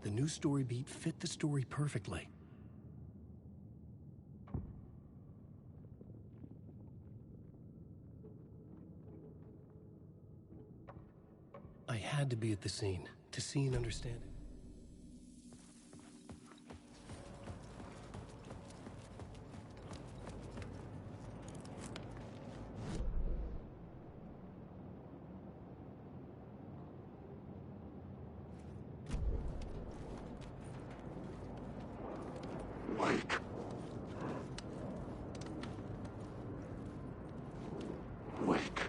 The new story beat fit the story perfectly. I had to be at the scene, to see and understand it. Wake. Wake.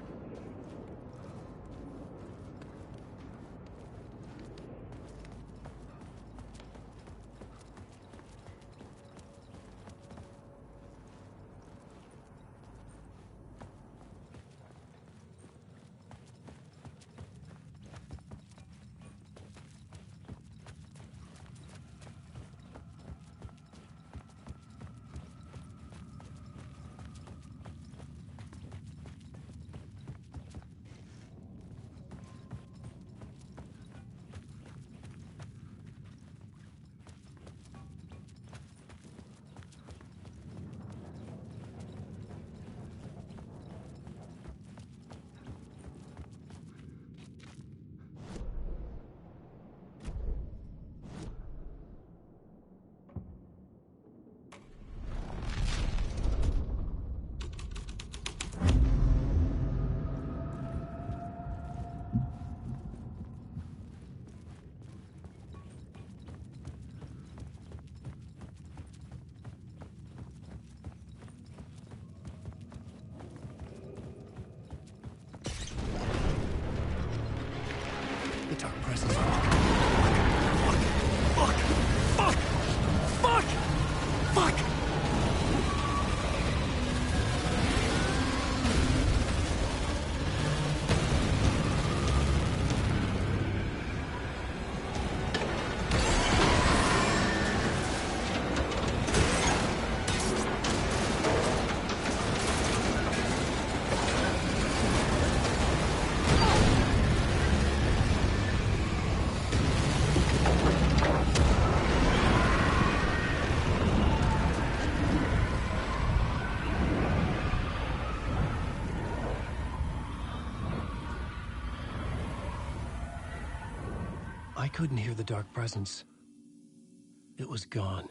The dark presence. Fuck! I couldn't hear the dark presence. It was gone.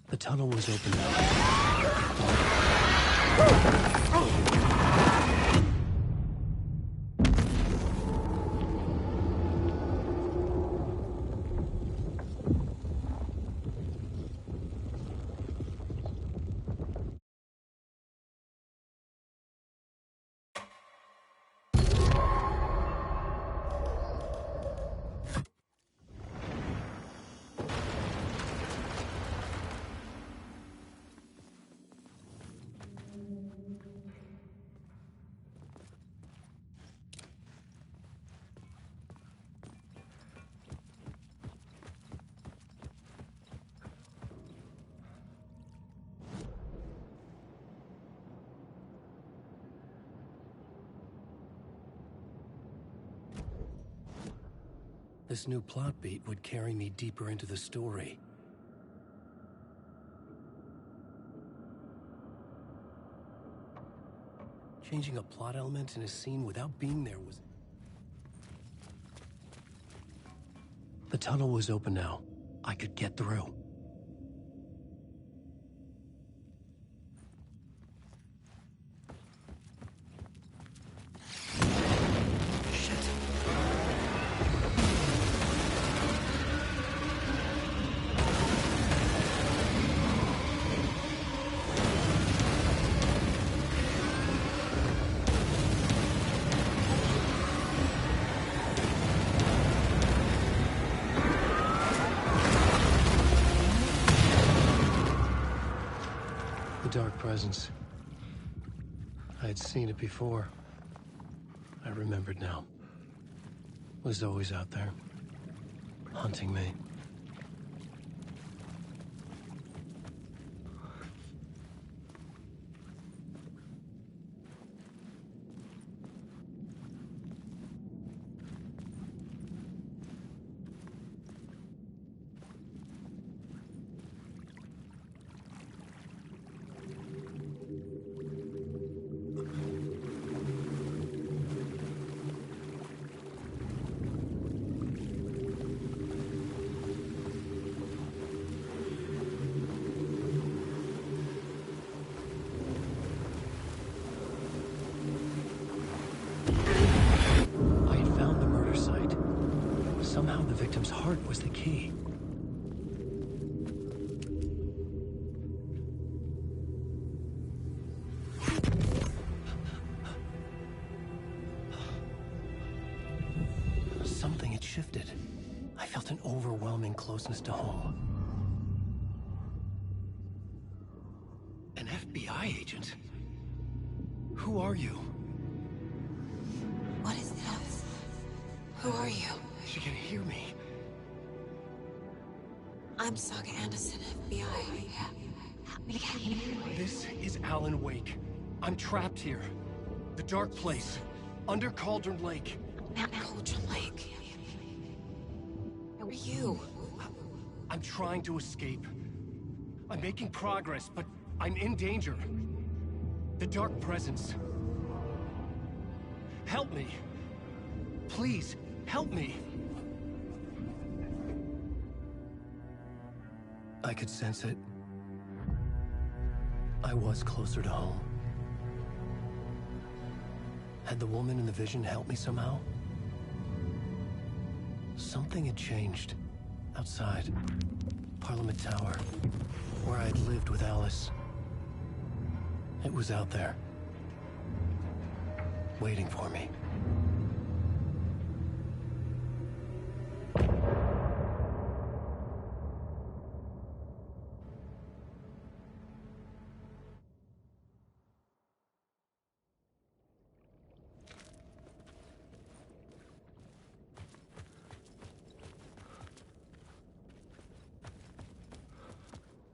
The tunnel was open now. This new plot beat would carry me deeper into the story. Changing a plot element in a scene without being there was... The tunnel was open now. I could get through. The Dark Presence. I had seen it before. I remembered now. It was always out there, hunting me. I had found the murder site. Somehow the victim's heart was the key. Something had shifted. I felt an overwhelming closeness to home. An FBI agent? Who are you? What is this? Who are you? She can hear me. I'm Saga Anderson, FBI. This is Alan Wake. I'm trapped here. The dark place. Under Cauldron Lake. Cauldron Lake. Who are you? I'm trying to escape. I'm making progress, but I'm in danger. The Dark Presence. Help me. Please, help me. I could sense it. I was closer to home. Had the woman in the vision helped me somehow? Something had changed. Outside. Parliament Tower. Where I had lived with Alice. It was out there. Waiting for me.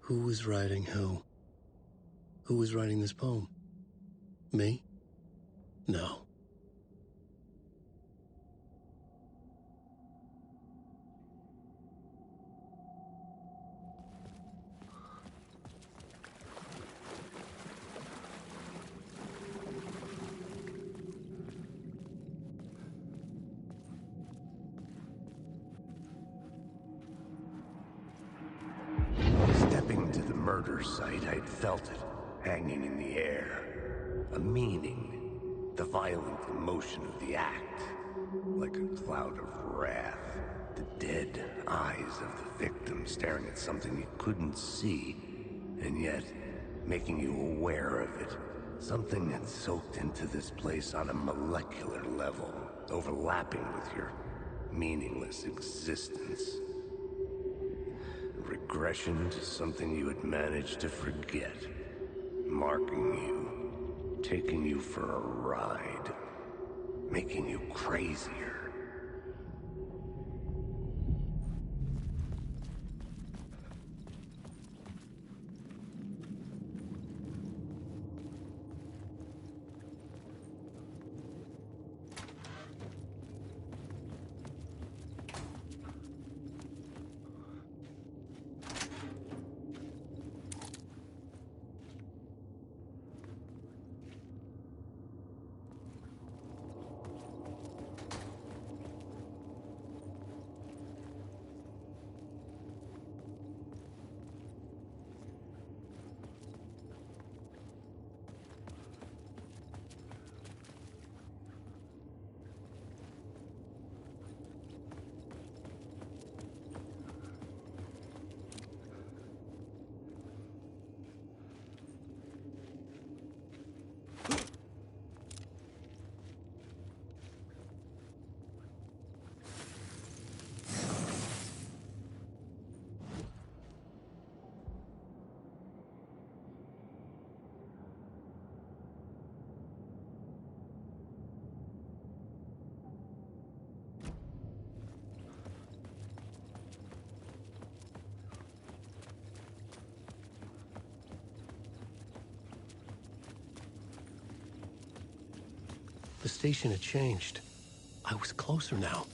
Who was writing who? Who was writing this poem? Me? No. Stepping to the murder site, I'd felt it, hanging in the air. A meaning, the violent emotion of the act. Like a cloud of wrath. The dead eyes of the victim staring at something you couldn't see, and yet making you aware of it. Something that soaked into this place on a molecular level, overlapping with your meaningless existence. Regression to something you had managed to forget. Marking you, taking you for a ride, making you crazier. the station had changed. I was closer now.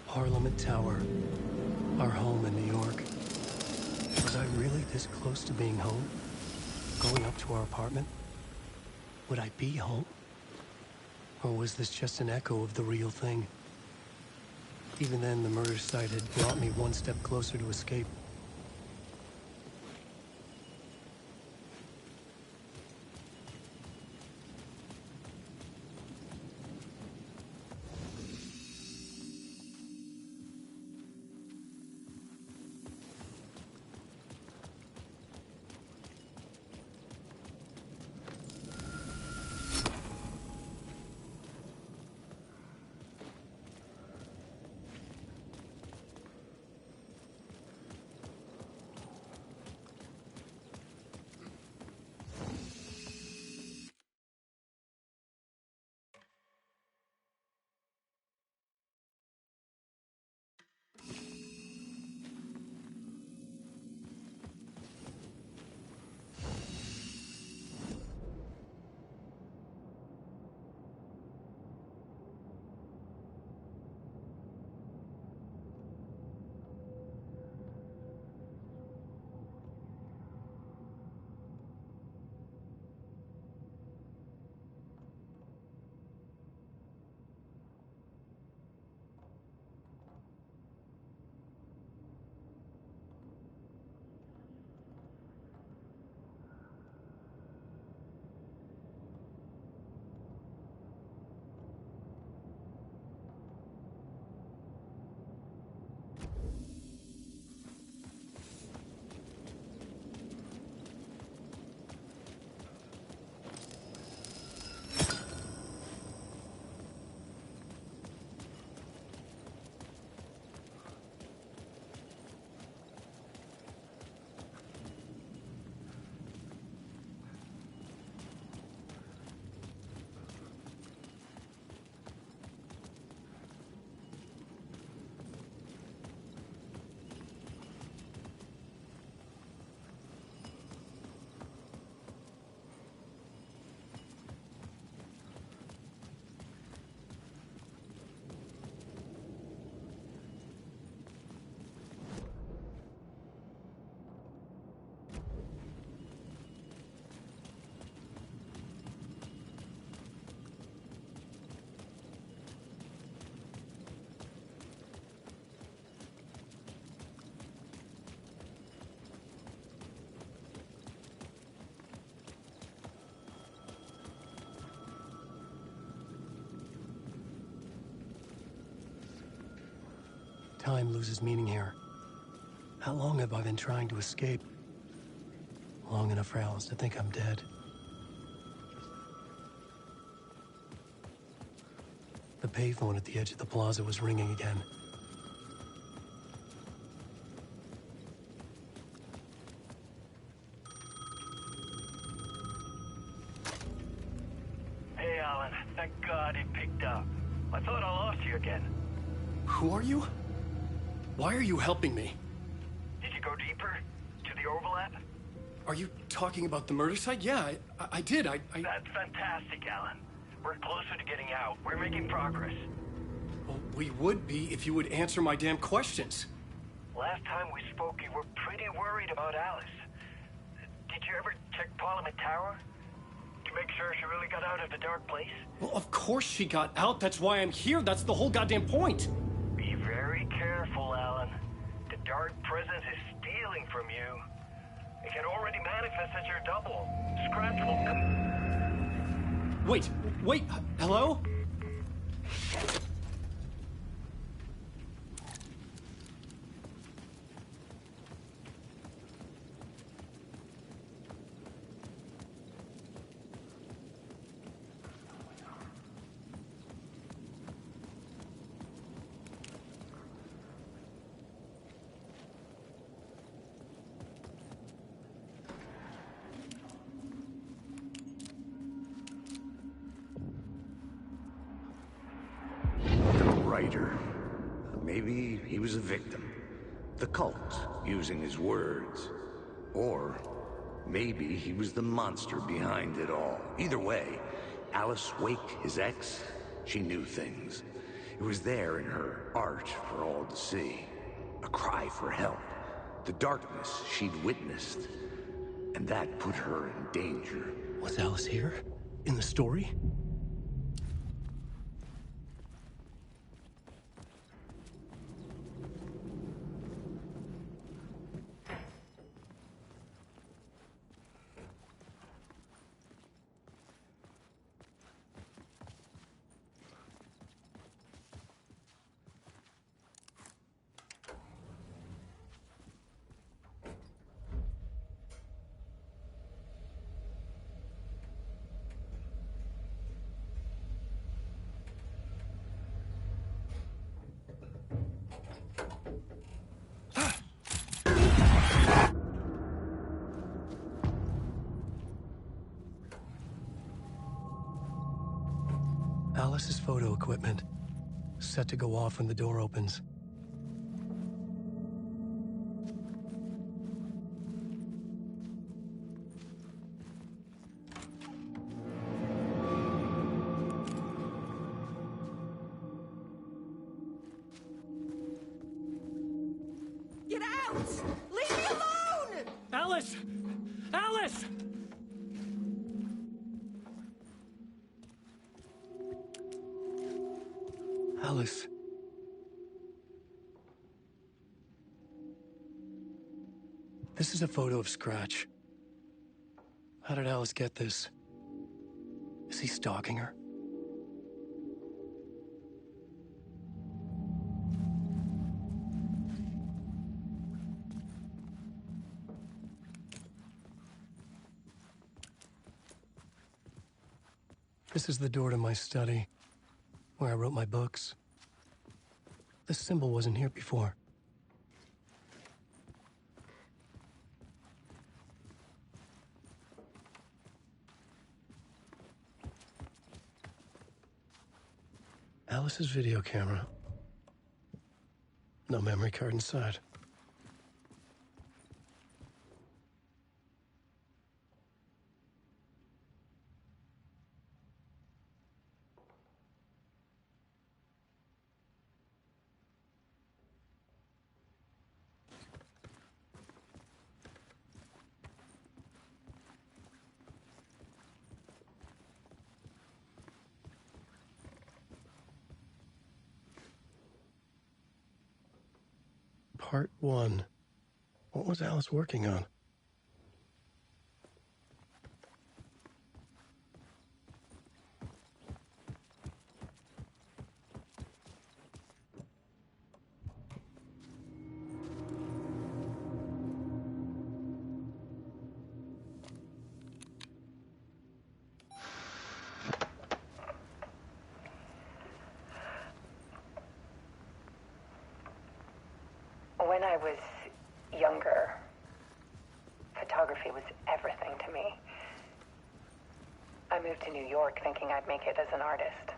Parliament Tower. Our home in New York. Was I really this close to being home? Going up to our apartment? Would I be home? Or was this just an echo of the real thing? Even then, the murder site had brought me one step closer to escape. Time loses meaning here. How long have I been trying to escape? Long enough for Alice to think I'm dead. The payphone at the edge of the plaza was ringing again. Hey, Alan. Thank God it picked up. I thought I lost you again. Who are you? Why are you helping me? Did you go deeper? To the overlap? Are you talking about the murder site? Yeah, I did. That's fantastic, Alan. We're closer to getting out. We're making progress. Well, we would be if you would answer my damn questions. Last time we spoke, you were pretty worried about Alice. Did you ever check Parliament Tower? To make sure she really got out of the dark place? Well, of course she got out. That's why I'm here. That's the whole goddamn point. Be very careful, Alan. The dark presence is stealing from you. It can already manifest as your double. Scratch will come. Wait, hello? perpetrator. Maybe he was a victim. The cult, using his words. Or maybe he was the monster behind it all. Either way, Alice Wake, his ex, she knew things. It was there in her art for all to see. A cry for help. The darkness she'd witnessed. And that put her in danger. Was Alice here? In the story? Alice's photo equipment, set to go off when the door opens. Get out! Leave me alone! Alice! Alice! Alice. This is a photo of Scratch. How did Alice get this? Is he stalking her? This is the door to my study, where I wrote my books. This symbol wasn't here before. Alice's video camera. No memory card inside. Part 1. What was Alice working on? When I was younger, photography was everything to me. I moved to New York thinking I'd make it as an artist.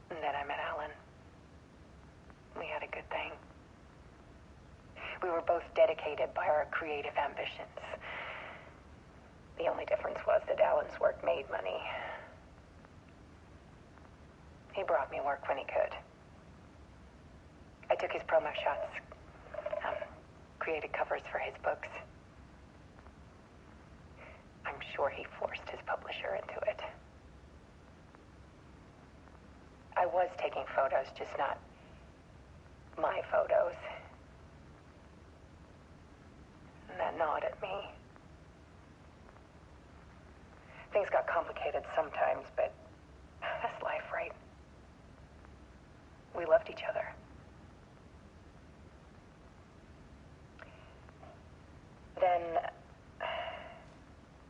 And then I met Alan. We had a good thing. We were both dedicated by our creative ambitions. The only difference was that Alan's work made money. He brought me work when he could. I took his promo shots, created covers for his books. I'm sure he forced his publisher into it. I was taking photos, just not my photos. And that gnawed at me. Things got complicated sometimes, but that's life, right? We loved each other. Then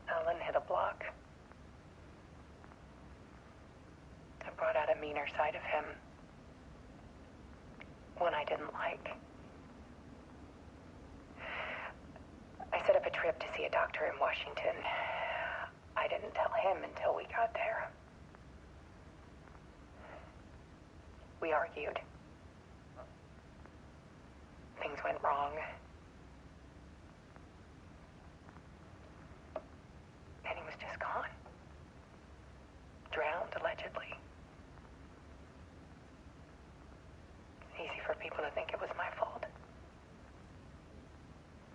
Alan hit a block. I brought out a meaner side of him. One I didn't like. I set up a trip to see a doctor in Washington. I didn't tell him until we got there. We argued. Things went wrong. And he was just gone. Drowned, allegedly. Easy for people to think it was my fault.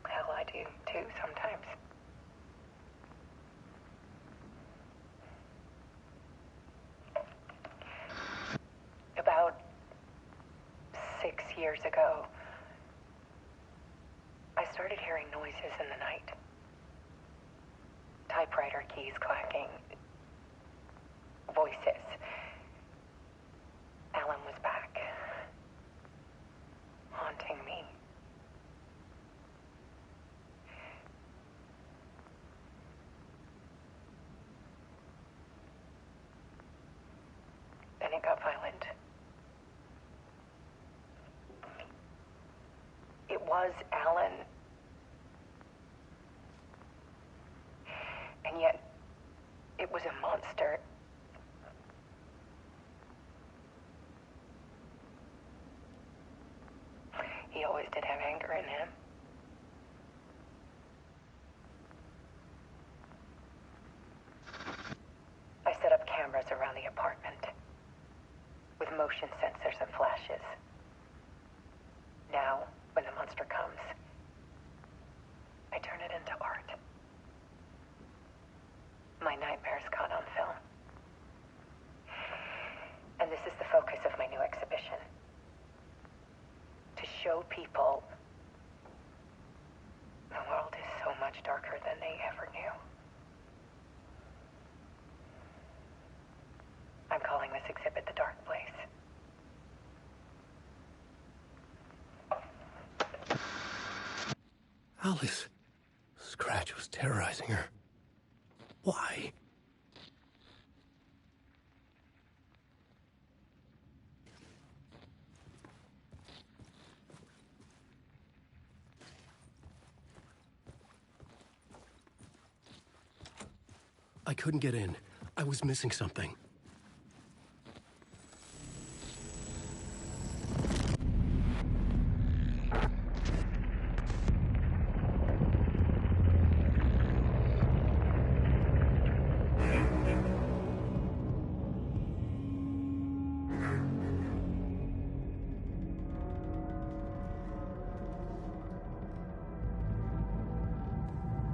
Hell, I do, too, sometimes. About 6 years ago, I started hearing noises in the night. Typewriter keys clacking. Voices. Alan was back. Haunting me. Then it got violent. It was Alan. And yet, it was a monster. He always did have anger in him. I set up cameras around the apartment with motion sensors and flashes. Now, when the monster comes, I turn it into art. My nightmares caught on film. And this is the focus of my new exhibition. To show people the world is so much darker than they ever knew. I'm calling this exhibit The Dark Place. Alice. Scratch was terrorizing her. Why? I couldn't get in. I was missing something.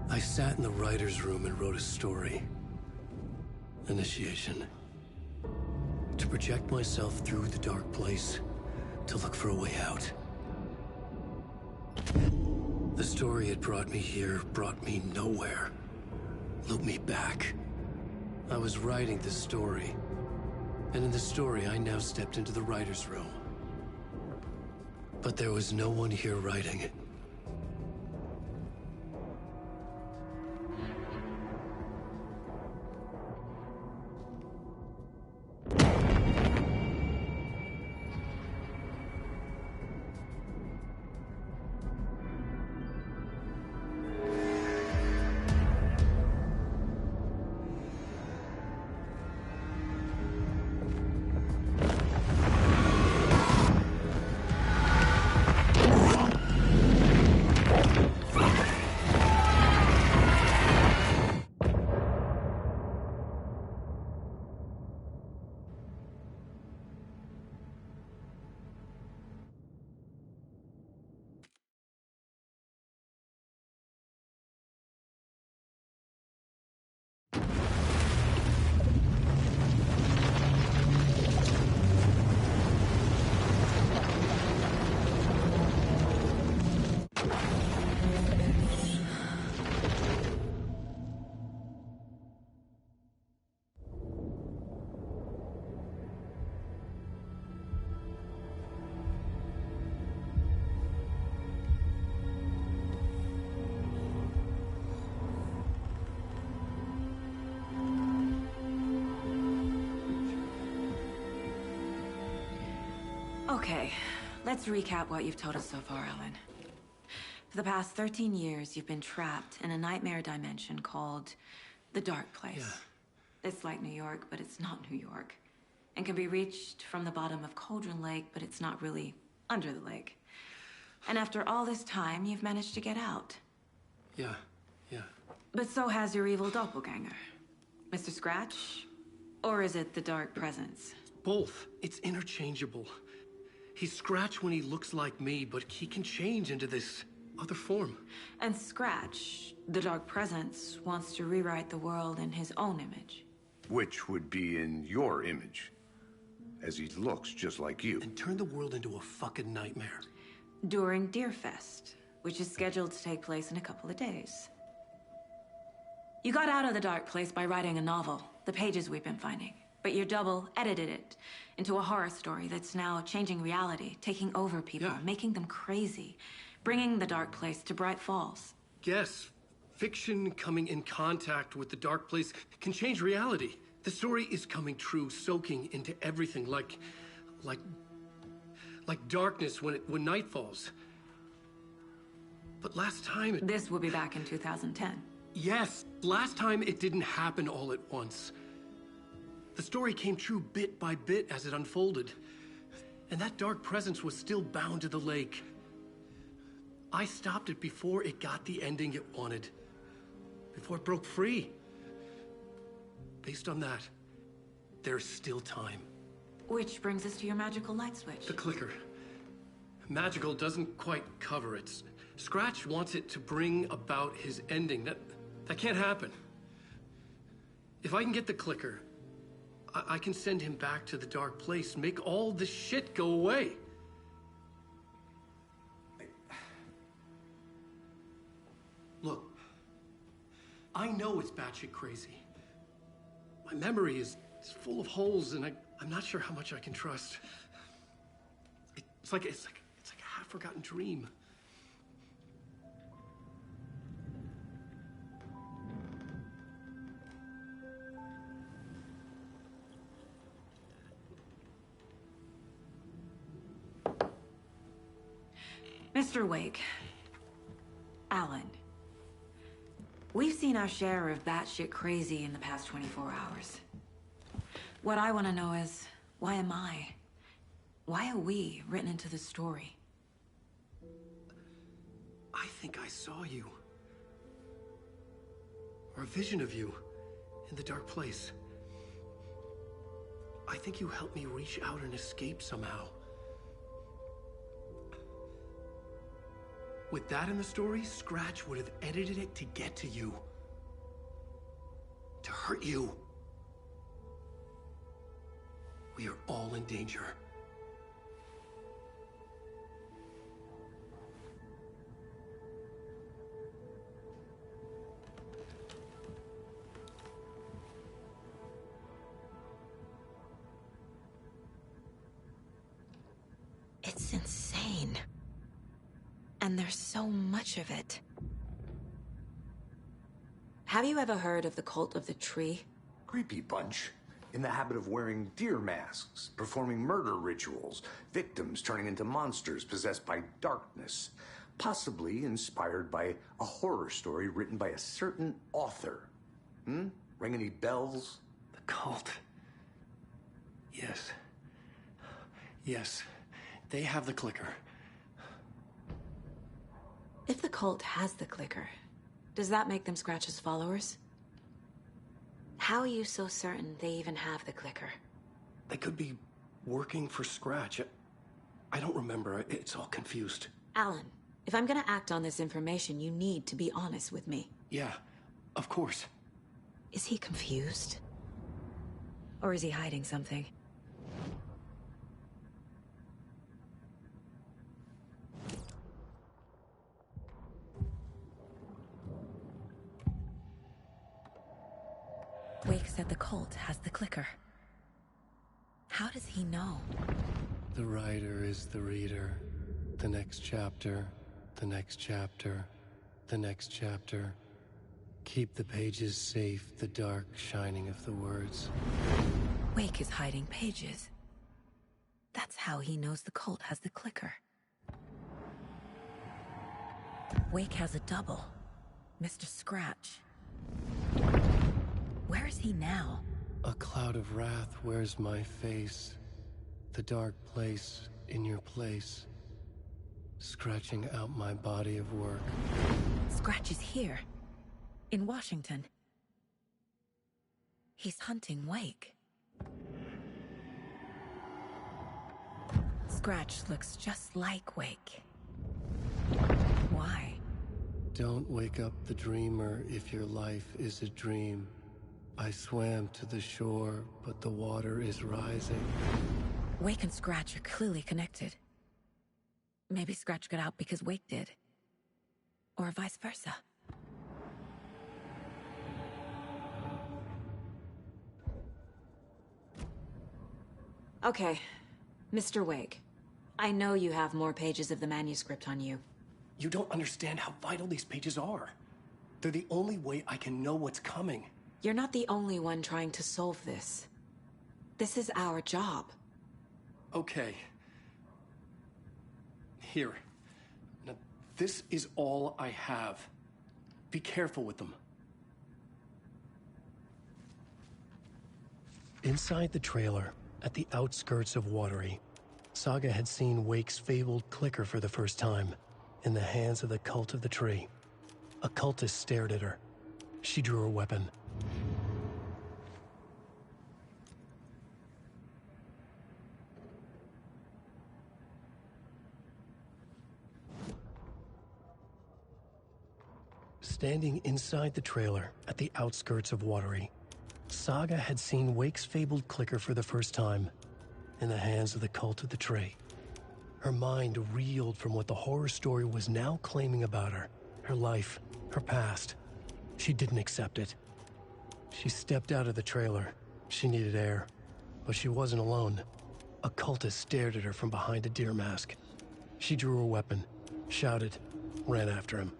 I sat in the writer's room and wrote a story. Initiation. To project myself through the dark place, to look for a way out. The story had brought me here, brought me nowhere. Looped me back. I was writing the story. And in the story, I now stepped into the writer's room. But there was no one here writing it. Okay, let's recap what you've told us so far, Ellen. For the past 13 years, you've been trapped in a nightmare dimension called the Dark Place. Yeah. It's like New York, but it's not New York. and can be reached from the bottom of Cauldron Lake, but it's not really under the lake. And after all this time, you've managed to get out. Yeah. But so has your evil doppelganger. Mr. Scratch? Or is it the Dark Presence? Both. It's interchangeable. He's Scratch when he looks like me, but he can change into this other form. And Scratch, the Dark Presence, wants to rewrite the world in his own image. Which would be in your image, as he looks just like you. And turn the world into a fucking nightmare. During Deerfest, which is scheduled to take place in a couple of days. You got out of the dark place by writing a novel, the pages we've been finding. But your double edited it into a horror story that's now changing reality, taking over people, Yeah. making them crazy, bringing the dark place to Bright Falls. Yes, fiction coming in contact with the dark place can change reality. The story is coming true, soaking into everything like darkness when night falls. But last time it... This will be back in 2010. Yes, last time it didn't happen all at once. The story came true bit by bit as it unfolded. And that dark presence was still bound to the lake. I stopped it before it got the ending it wanted. Before it broke free. Based on that, there's still time. Which brings us to your magical light switch. The clicker. Magical doesn't quite cover it. Scratch wants it to bring about his ending. That can't happen. If I can get the clicker, I can send him back to the dark place, make all this shit go away. Look, I know it's batshit crazy. My memory is full of holes, and I'm not sure how much I can trust. It's like a half-forgotten dream. Mr. Wake. Alan. We've seen our share of batshit crazy in the past 24 hours. What I want to know is, why am I? Why are we written into the story? I think I saw you. Or a vision of you in the dark place. I think you helped me reach out and escape somehow. With that in the story, Scratch would have edited it to get to you. To hurt you. We are all in danger. It's insane. And there's so much of it. Have you ever heard of the Cult of the Tree? Creepy bunch. In the habit of wearing deer masks, performing murder rituals, victims turning into monsters possessed by darkness. Possibly inspired by a horror story written by a certain author. Ring any bells? The cult. Yes. Yes. They have the clicker. If the cult has the clicker, does that make them Scratch's followers? How are you so certain they even have the clicker? They could be working for Scratch. I don't remember. It's all confused. Alan, if I'm gonna act on this information, you need to be honest with me. Yeah, of course. Is he confused? Or is he hiding something? Wake said the cult has the clicker. How does he know? The writer is the reader. The next chapter, the next chapter, the next chapter. Keep the pages safe, the dark shining of the words. Wake is hiding pages. That's how he knows the cult has the clicker. Wake has a double. Mr. Scratch. Where is he now? A cloud of wrath wears my face, the dark place in your place, scratching out my body of work. Scratch is here, in Washington. He's hunting Wake. Scratch looks just like Wake. Why? Don't wake up the dreamer if your life is a dream. I swam to the shore, but the water is rising. Wake and Scratch are clearly connected. Maybe Scratch got out because Wake did. Or vice versa. Okay, Mr. Wake. I know you have more pages of the manuscript on you. You don't understand how vital these pages are. They're the only way I can know what's coming. You're not the only one trying to solve this. This is our job. Okay. Here. Now, this is all I have. Be careful with them. Inside the trailer, at the outskirts of Watery, Saga had seen Wake's fabled clicker for the first time, in the hands of the Cult of the Tree. A cultist stared at her. She drew her weapon. Standing inside the trailer at the outskirts of Watery, Saga had seen Wake's fabled clicker for the first time, in the hands of the Cult of the Tree. Her mind reeled from what the horror story was now claiming about her, her life, her past. She didn't accept it. She stepped out of the trailer. She needed air, but she wasn't alone. A cultist stared at her from behind a deer mask. She drew her weapon, shouted, ran after him.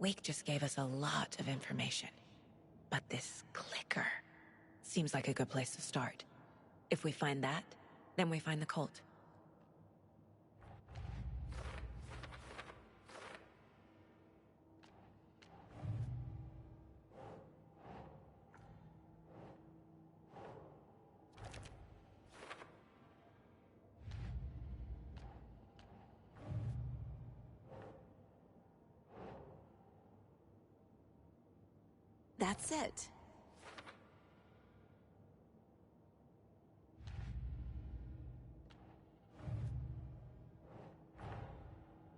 Wake just gave us a lot of information. But this clicker seems like a good place to start. If we find that, then we find the cult. That's it.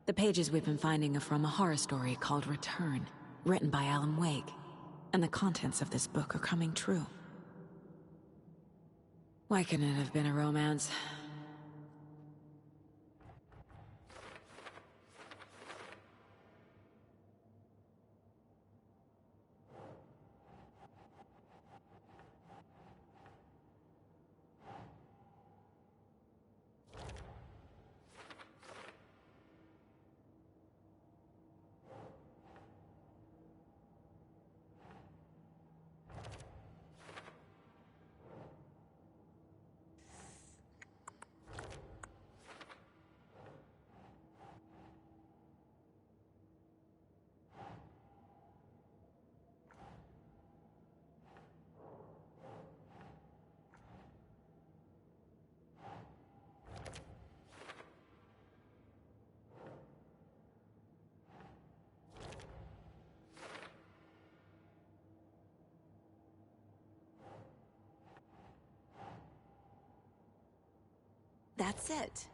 The pages we've been finding are from a horror story called Return, written by Alan Wake. And the contents of this book are coming true. Why couldn't it have been a romance? That's it.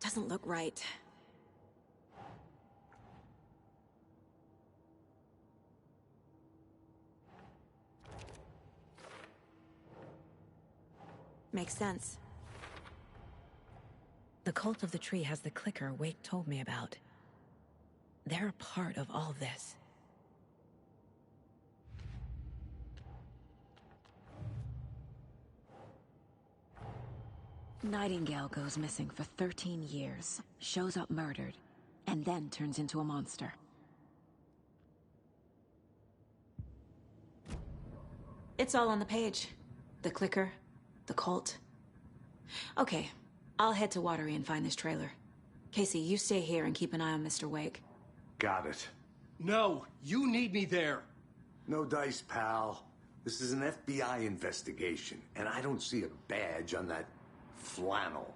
Doesn't look right. Makes sense. The Cult of the Tree has the clicker Wake told me about. They're a part of all this. Nightingale goes missing for 13 years, shows up murdered, and then turns into a monster. It's all on the page. The clicker, the cult. Okay, I'll head to Watery and find this trailer. Casey, you stay here and keep an eye on Mr. Wake. Got it. No, you need me there. No dice, pal. This is an FBI investigation, and I don't see a badge on that flannel.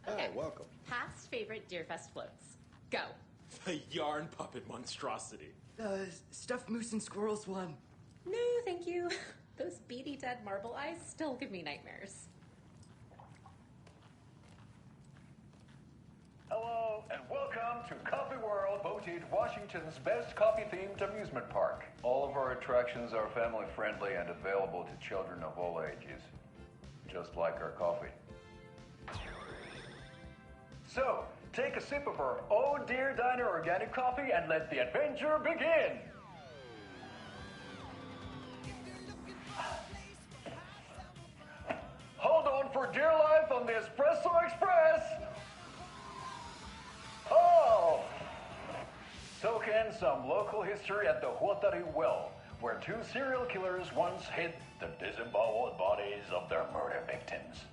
Hi, welcome. Past favorite Deerfest floats. Go. The yarn puppet monstrosity. Stuffed moose and squirrels one. No, thank you. Those beady dead marble eyes still give me nightmares. Hello, and welcome to Coffee World, voted Washington's best coffee-themed amusement park. All of our attractions are family-friendly and available to children of all ages, just like our coffee. So, take a sip of our Oh Dear Diner organic coffee and let the adventure begin! Hold on for dear life on the Espresso Express! Oh! Soak in some local history at the Huatari Well, where two serial killers once hid the disemboweled bodies of their murder victims.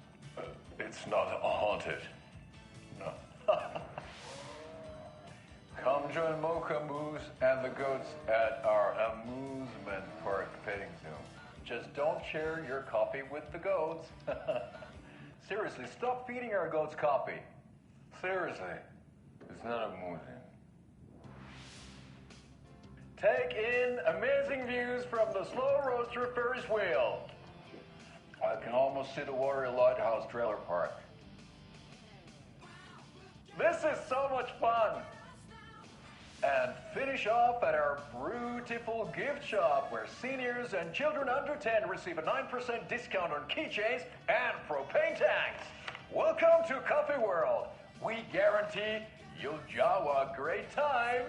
It's not haunted. No. Come join Mocha Moose and the goats at our amusement park petting zoo. Just don't share your coffee with the goats. Seriously, stop feeding our goats coffee. Seriously, it's not amusing. Take in amazing views from the Slow Roaster Ferris wheel. I can almost see the Watery Lighthouse trailer park. This is so much fun! And finish off at our beautiful gift shop where seniors and children under 10 receive a 9% discount on keychains and propane tanks. Welcome to Coffee World. We guarantee you'll jaw a great time.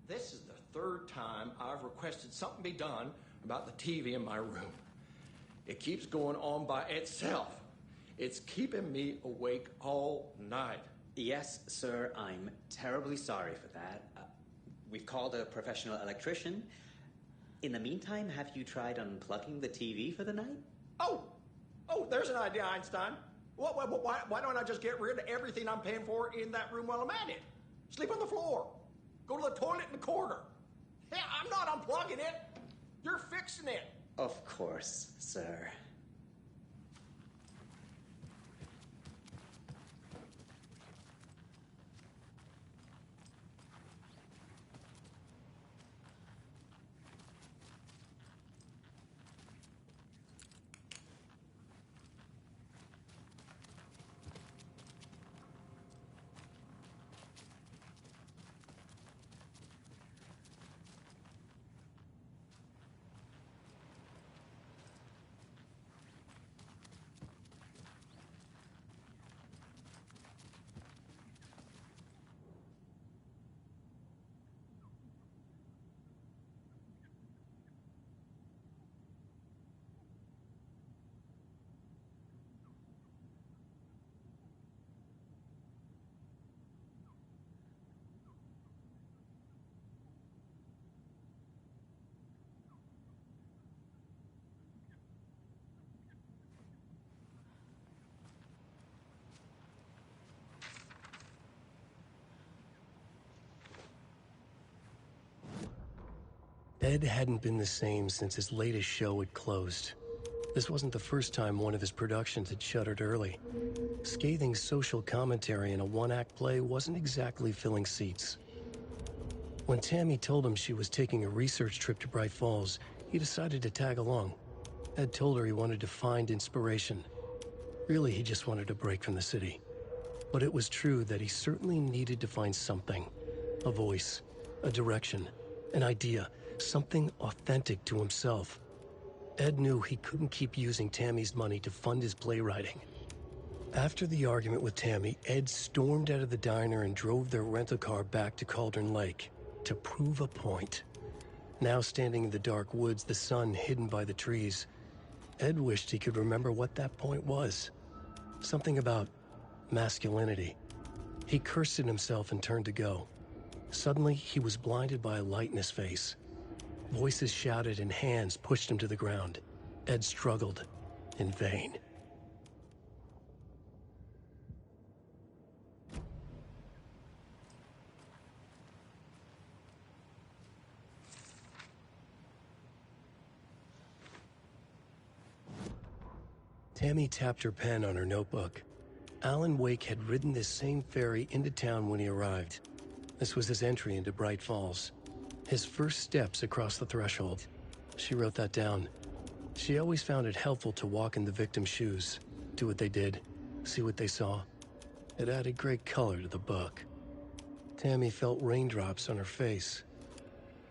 This is the third time I've requested something be done about the TV in my room. It keeps going on by itself. It's keeping me awake all night. Yes, sir, I'm terribly sorry for that. We've called a professional electrician. In the meantime, have you tried unplugging the TV for the night? Oh, there's an idea, Einstein. Why don't I just get rid of everything I'm paying for in that room while I'm at it? Sleep on the floor. Go to the toilet in the corner. Hey, I'm not unplugging it. You're fixing it. Of course, sir. Ed hadn't been the same since his latest show had closed. This wasn't the first time one of his productions had shuttered early. Scathing social commentary in a one-act play wasn't exactly filling seats. When Tammy told him she was taking a research trip to Bright Falls, he decided to tag along. Ed told her he wanted to find inspiration. Really, he just wanted a break from the city. But it was true that he certainly needed to find something. A voice, a direction, an idea, something authentic to himself. Ed knew he couldn't keep using Tammy's money to fund his playwriting. After the argument with Tammy, Ed stormed out of the diner and drove their rental car back to Cauldron Lake to prove a point. Now standing in the dark woods, the sun hidden by the trees, Ed wished he could remember what that point was. Something about masculinity. He cursed at himself and turned to go. Suddenly, he was blinded by a light in his face. Voices shouted and hands pushed him to the ground. Ed struggled, in vain. Tammy tapped her pen on her notebook. Alan Wake had ridden this same ferry into town when he arrived. This was his entry into Bright Falls. His first steps across the threshold. She wrote that down. She always found it helpful to walk in the victim's shoes, do what they did, see what they saw. It added great color to the book. Tammy felt raindrops on her face.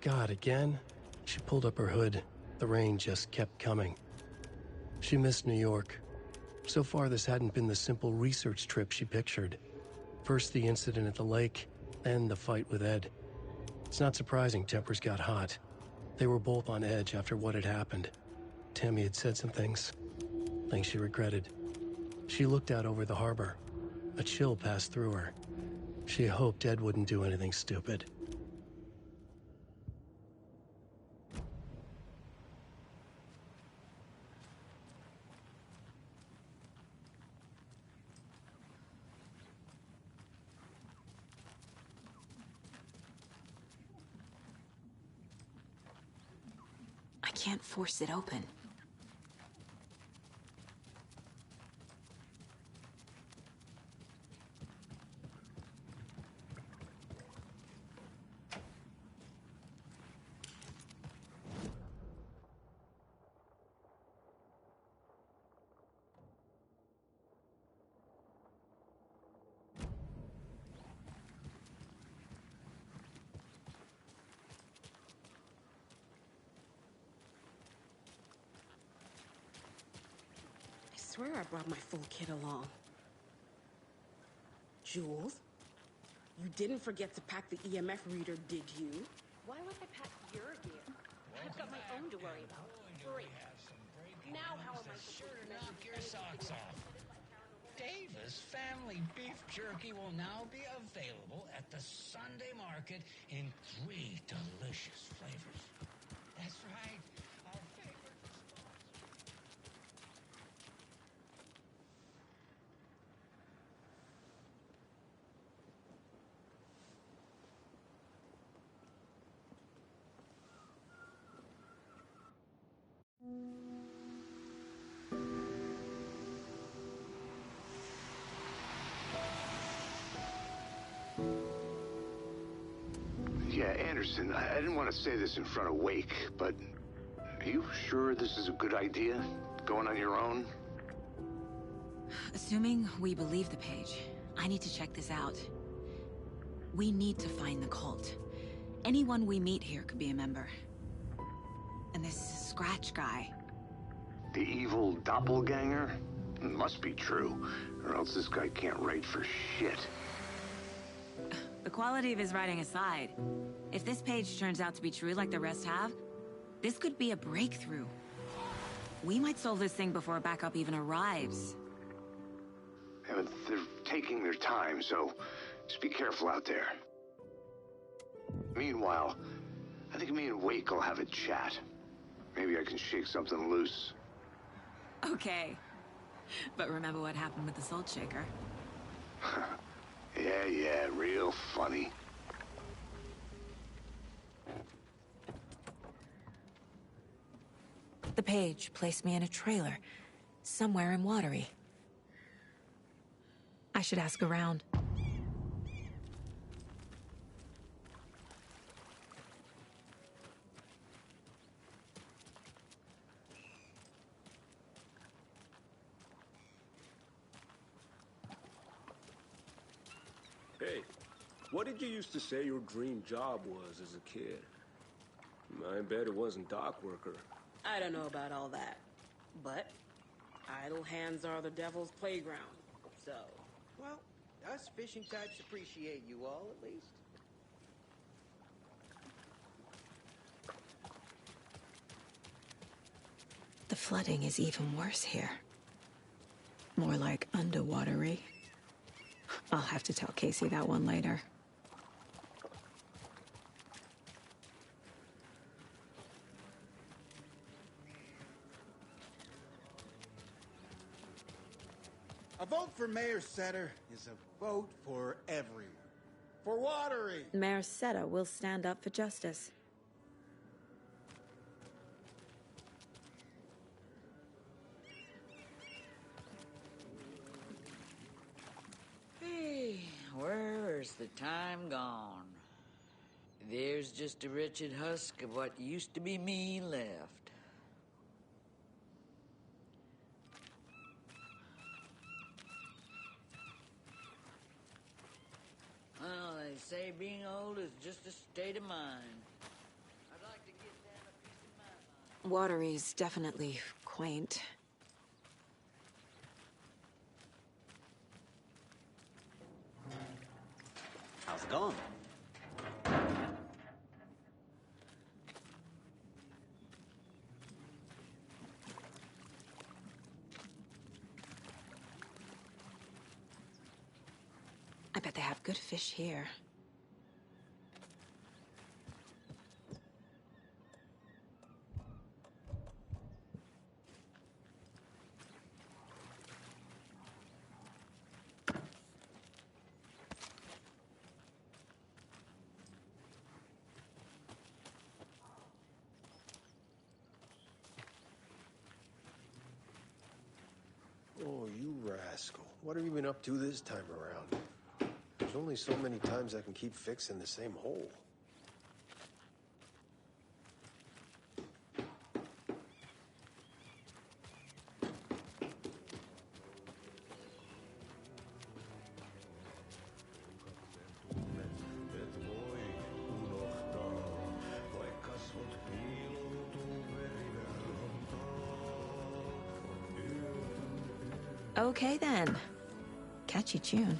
God, again? She pulled up her hood. The rain just kept coming. She missed New York. So far, this hadn't been the simple research trip she pictured. First the incident at the lake, then the fight with Ed. It's not surprising tempers got hot. They were both on edge after what had happened. Tammy had said some things she regretted. She looked out over the harbor. A chill passed through her. She hoped Ed wouldn't do anything stupid. I can't force it open. I swear I brought my full kit along. Jules, you didn't forget to pack the EMF reader, did you? Why would I pack your gear? I've got my own to worry about. Great. Now how am I sure to knock your socks off? Davis Family Beef Jerky will now be available at the Sunday Market in 3 delicious flavors. That's right. Our favorite. Yeah, Anderson, I didn't want to say this in front of Wake, but are you sure this is a good idea? Going on your own? Assuming we believe the page, I need to check this out. We need to find the cult. Anyone we meet here could be a member. And this Scratch guy. The evil doppelganger? Must be true, or else this guy can't write for shit. The quality of his writing aside, if this page turns out to be true like the rest have, this could be a breakthrough. We might solve this thing before backup even arrives. Yeah, but they're taking their time, so just be careful out there. Meanwhile, I think me and Wake will have a chat. Maybe I can shake something loose. Okay. But remember what happened with the Salt Shaker? Yeah, real funny. The page placed me in a trailer, somewhere in Watery. I should ask around. Hey, what did you used to say your dream job was as a kid? I bet it wasn't dock worker. I don't know about all that, but idle hands are the devil's playground, so... Well, us fishing types appreciate you all, at least. The flooding is even worse here. More like underwatery. I'll have to tell Casey that one later. A vote for Mayor Setter is a vote for everyone. For Watery! Mayor Seta will stand up for justice. Hey, where's the time gone? There's just a wretched husk of what used to be me left. Well, they say being old is just a state of mind. I'd like to get down a piece of my mind. Watery's definitely quaint. How's it going? I bet they have good fish here. Oh, you rascal. What have you been up to this time around? There's only so many times I can keep fixing the same hole. Okay then. Catchy tune.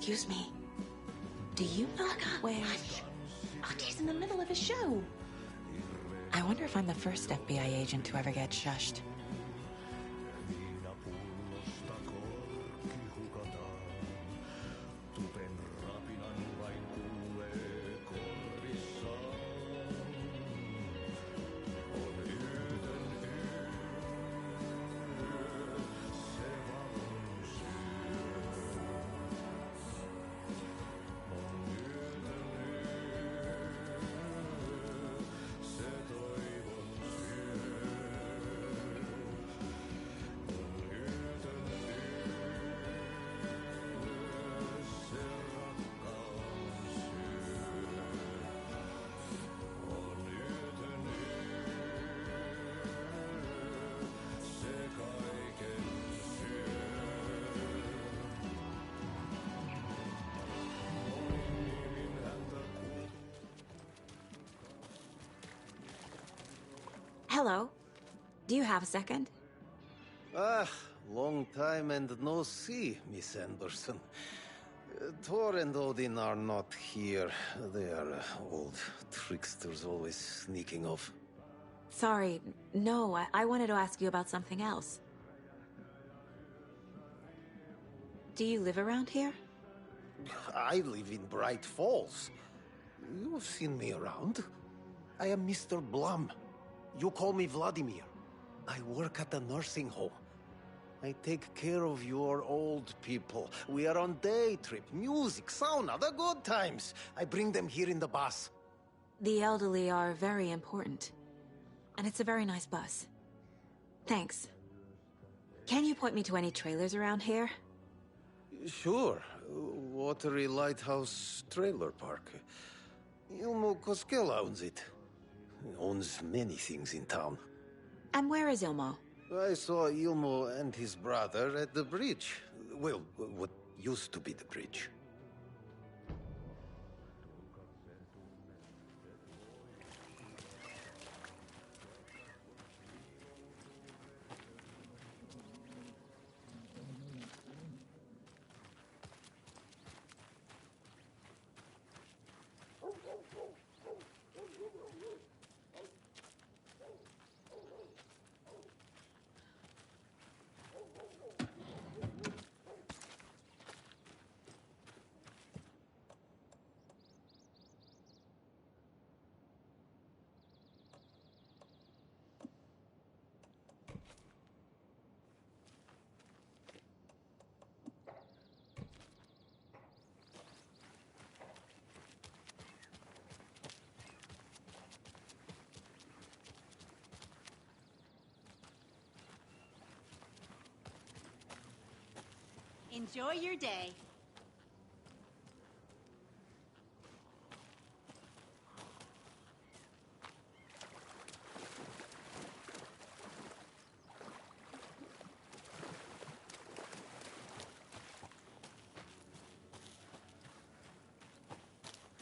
Excuse me. Do you know where... Artie's in the middle of a show. I wonder if I'm the first FBI agent to ever get shushed. Hello. Do you have a second? Ah, long time and no see, Miss Anderson. Thor and Odin are not here. They are old tricksters always sneaking off. Sorry. No, I wanted to ask you about something else. Do you live around here? I live in Bright Falls. You've seen me around. I am Mr. Blum. You call me Vladimir. I work at a nursing home. I take care of your old people. We are on day trip, music, sauna, the good times. I bring them here in the bus. The elderly are very important. And it's a very nice bus. Thanks. Can you point me to any trailers around here? Sure. Watery Lighthouse Trailer Park. Ilmo Koskela owns it. Owns many things in town. And where is Ilmo? I saw Ilmo and his brother at the bridge. Well, what used to be the bridge. Enjoy your day.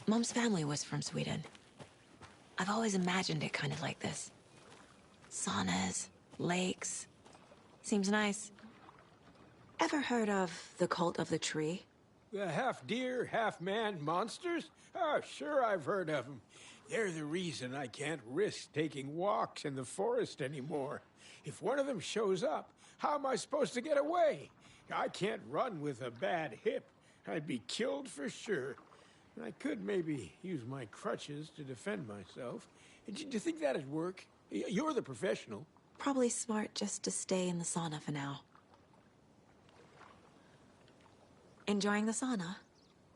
Mom's family was from Sweden. I've always imagined it kind of like this. Saunas, lakes. Seems nice. Ever heard of the Cult of the Tree? The half-deer, half-man monsters? Oh, sure I've heard of them. They're the reason I can't risk taking walks in the forest anymore. If one of them shows up, how am I supposed to get away? I can't run with a bad hip. I'd be killed for sure. I could maybe use my crutches to defend myself. Do you think that'd work? You're the professional. Probably smart just to stay in the sauna for now. Enjoying the sauna?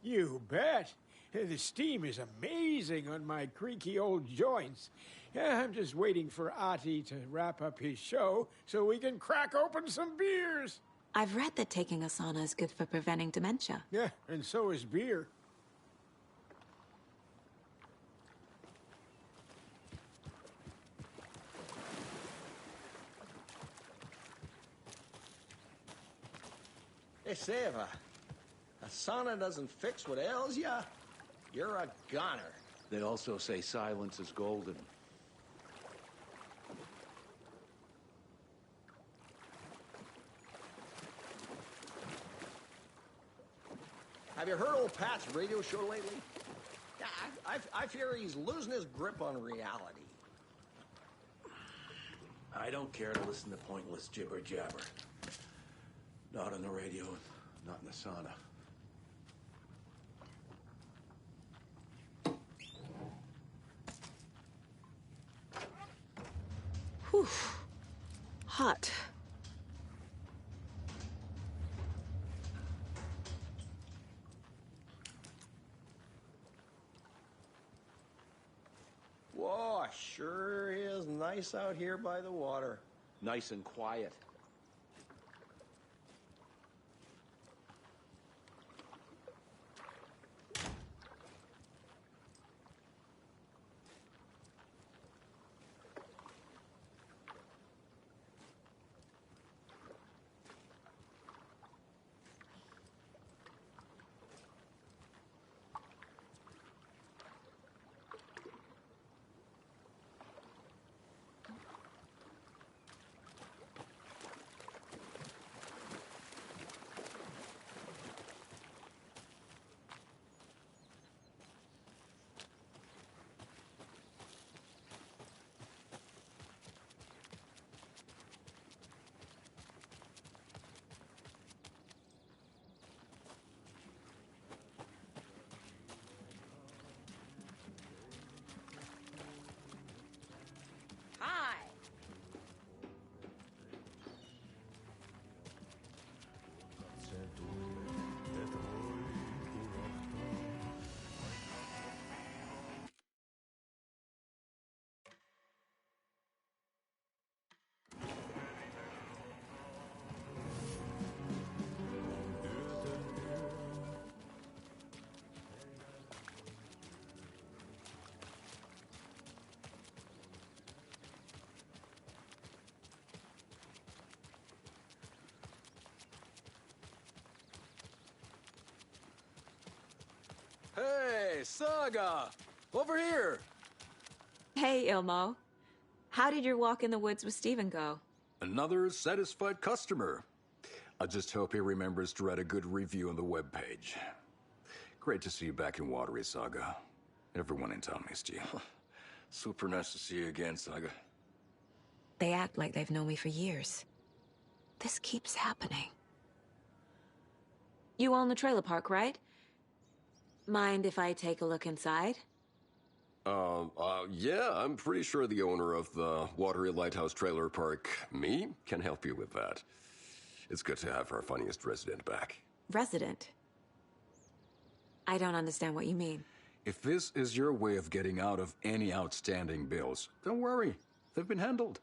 You bet. The steam is amazing on my creaky old joints. I'm just waiting for Ati to wrap up his show so we can crack open some beers. I've read that taking a sauna is good for preventing dementia. Yeah, and so is beer. Hey, Seva, a sauna doesn't fix what ails ya? You're a goner. They also say silence is golden. I've Have you heard old Pat's radio show lately? Yeah, I fear he's losing his grip on reality. I don't care to listen to pointless jibber jabber. Not on the radio, not in the sauna. Whew. Hot. Whoa, sure is nice out here by the water. Nice and quiet. Hi. Hey, Saga! Over here! Hey, Ilmo. How did your walk in the woods with Steven go? Another satisfied customer. I just hope he remembers to write a good review on the webpage. Great to see you back in Watery, Saga. Everyone in town missed you. Super nice to see you again, Saga. They act like they've known me for years. This keeps happening. You own the trailer park, right? Mind if I take a look inside? Yeah, I'm pretty sure the owner of the Watery Lighthouse Trailer Park, me, can help you with that. It's good to have our funniest resident back. Resident? I don't understand what you mean. If this is your way of getting out of any outstanding bills, don't worry. They've been handled.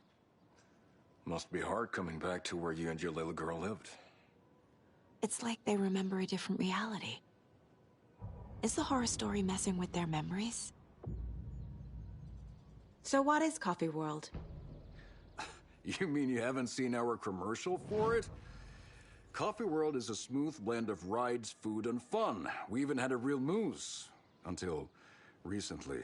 Must be hard coming back to where you and your little girl lived. It's like they remember a different reality. Is the horror story messing with their memories? So what is Coffee World? You mean you haven't seen our commercial for it? Coffee World is a smooth blend of rides, food, and fun. We even had a real moose. Until recently.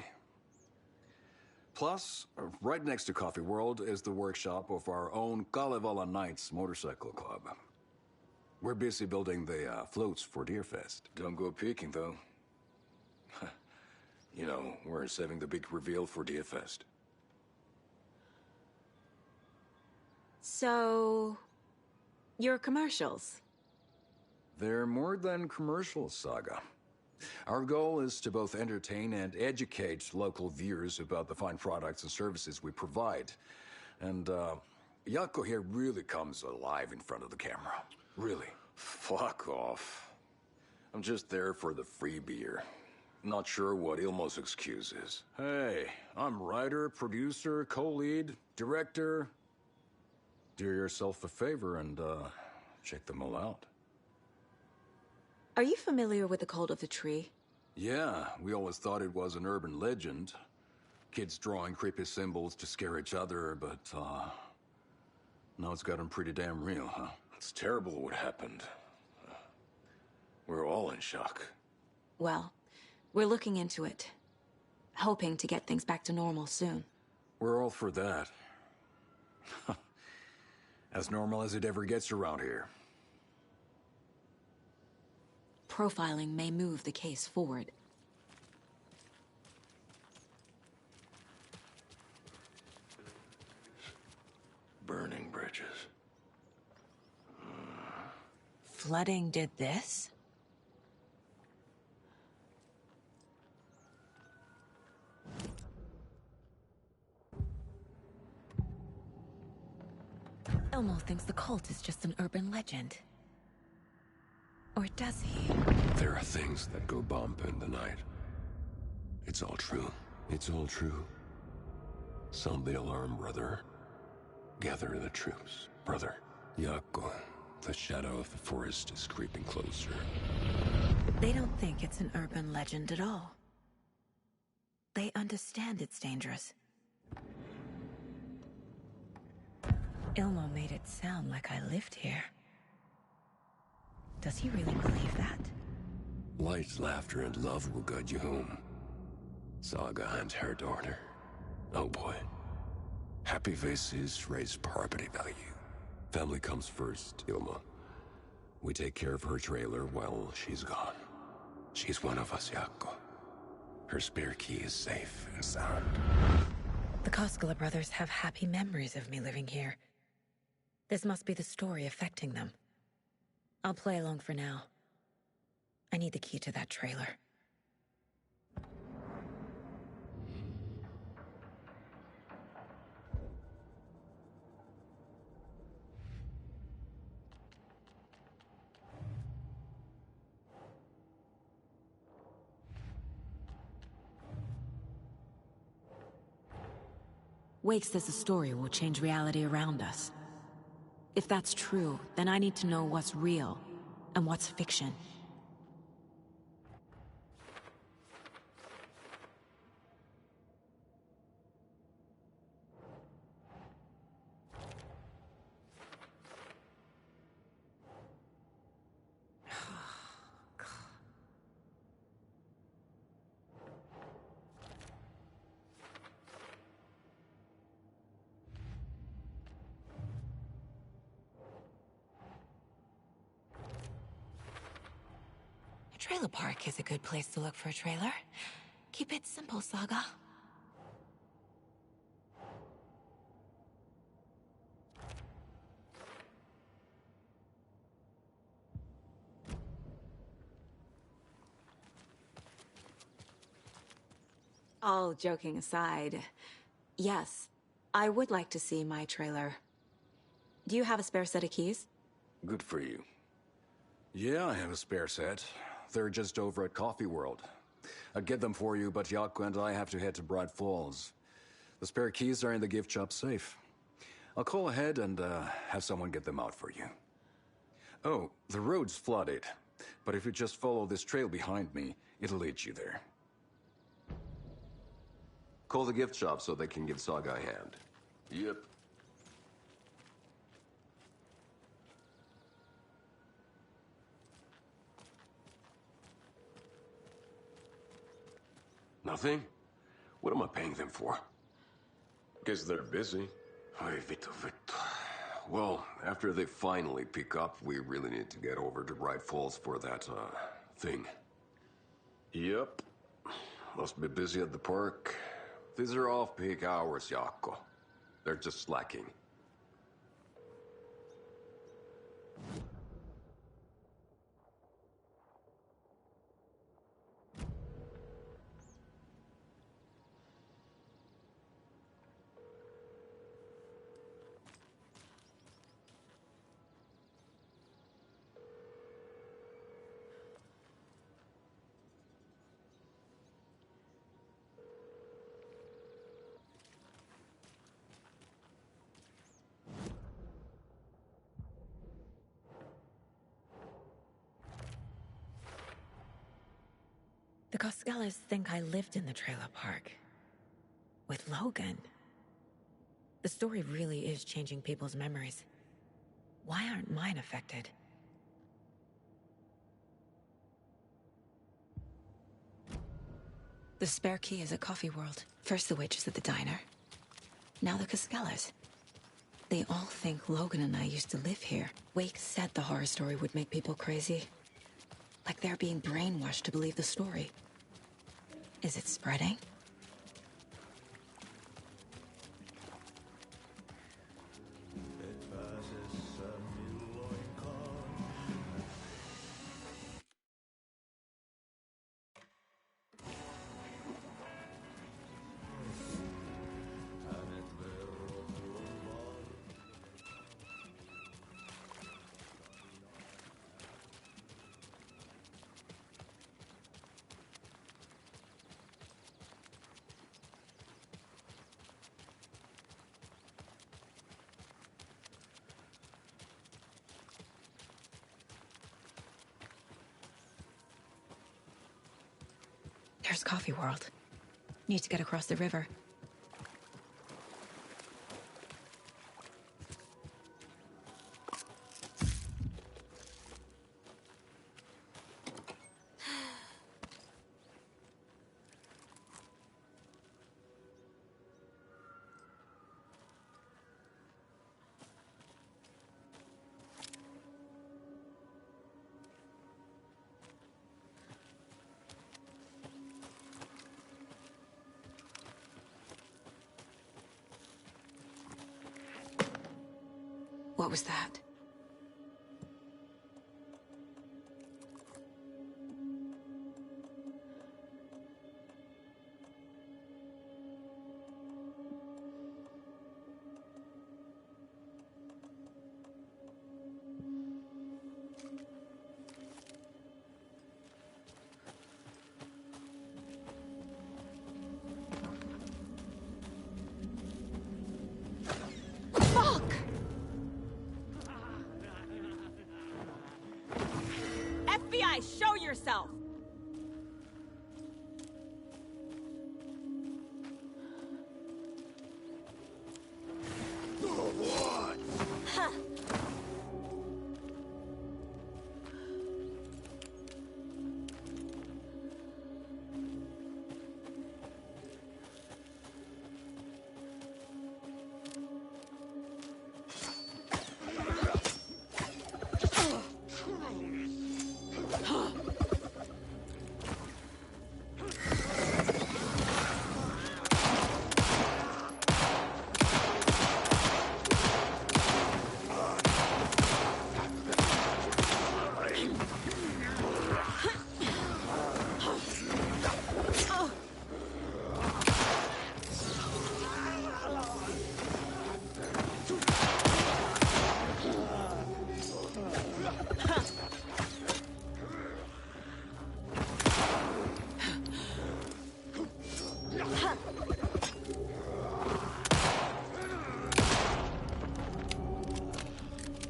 Plus, right next to Coffee World is the workshop of our own Kalevala Knights Motorcycle Club. We're busy building the floats for Deerfest. Don't go peeking, though. You know, we're saving the big reveal for Deerfest. So... your commercials? They're more than commercials, Saga. Our goal is to both entertain and educate local viewers about the fine products and services we provide. And, Jaakko here really comes alive in front of the camera. Really. Fuck off. I'm just there for the free beer. Not sure what Ilmo's excuse is. Hey, I'm writer, producer, co-lead, director. Do yourself a favor and, check them all out. Are you familiar with the Cult of the Tree? Yeah, we always thought it was an urban legend. Kids drawing creepy symbols to scare each other, but, now it's gotten pretty damn real, huh? It's terrible what happened. We're all in shock. Well, we're looking into it. Hoping to get things back to normal soon. We're all for that. As normal as it ever gets around here. profiling may move the case forward. Burning bridges. Flooding did this? Elmo thinks the cult is just an urban legend. Or does he? There are things that go bump in the night. It's all true. It's all true. Sound the alarm, brother. Gather the troops, brother. Jaakko, the shadow of the forest is creeping closer. They don't think it's an urban legend at all. They understand it's dangerous. Ilmo made it sound like I lived here. Does he really believe that? Light, laughter, and love will guide you home. Saga and her daughter. Oh boy. Happy faces raise property value. Family comes first, Ilma. We take care of her trailer while she's gone. She's one of us, Jaakko. Her spare key is safe and sound. The Koskela brothers have happy memories of me living here. This must be the story affecting them. I'll play along for now. I need the key to that trailer. Wake says the story will change reality around us. If that's true, then I need to know what's real and what's fiction. Trailer park is a good place to look for a trailer. Keep it simple, Saga. All joking aside, yes, I would like to see my trailer. Do you have a spare set of keys? Good for you. Yeah, I have a spare set. They're just over at Coffee World. I'd get them for you, but Jaakko and I have to head to Bright Falls. The spare keys are in the gift shop safe. I'll call ahead and have someone get them out for you. Oh, the road's flooded, but if you just follow this trail behind me, it'll lead you there. Call the gift shop so they can give Saga a hand. Yep. Nothing? What am I paying them for? Guess they're busy. Ay, Vito. Well, after they finally pick up, we really need to get over to Bright Falls for that, thing. Yep. Must be busy at the park. These are off-peak hours, Jaakko. They're just slacking. The Koskelas think I lived in the trailer park. With Logan. The story really is changing people's memories. Why aren't mine affected? The spare key is at Coffee World. First the witches at the diner. Now the Koskelas. They all think Logan and I used to live here. Wake said the horror story would make people crazy. Like they're being brainwashed to believe the story. Is it spreading? There's Coffee World. Need to get across the river. What was that? FBI, show yourself! What? Huh.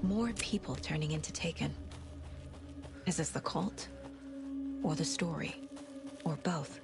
More people turning into Taken. Is this the cult? Or the story? Or both?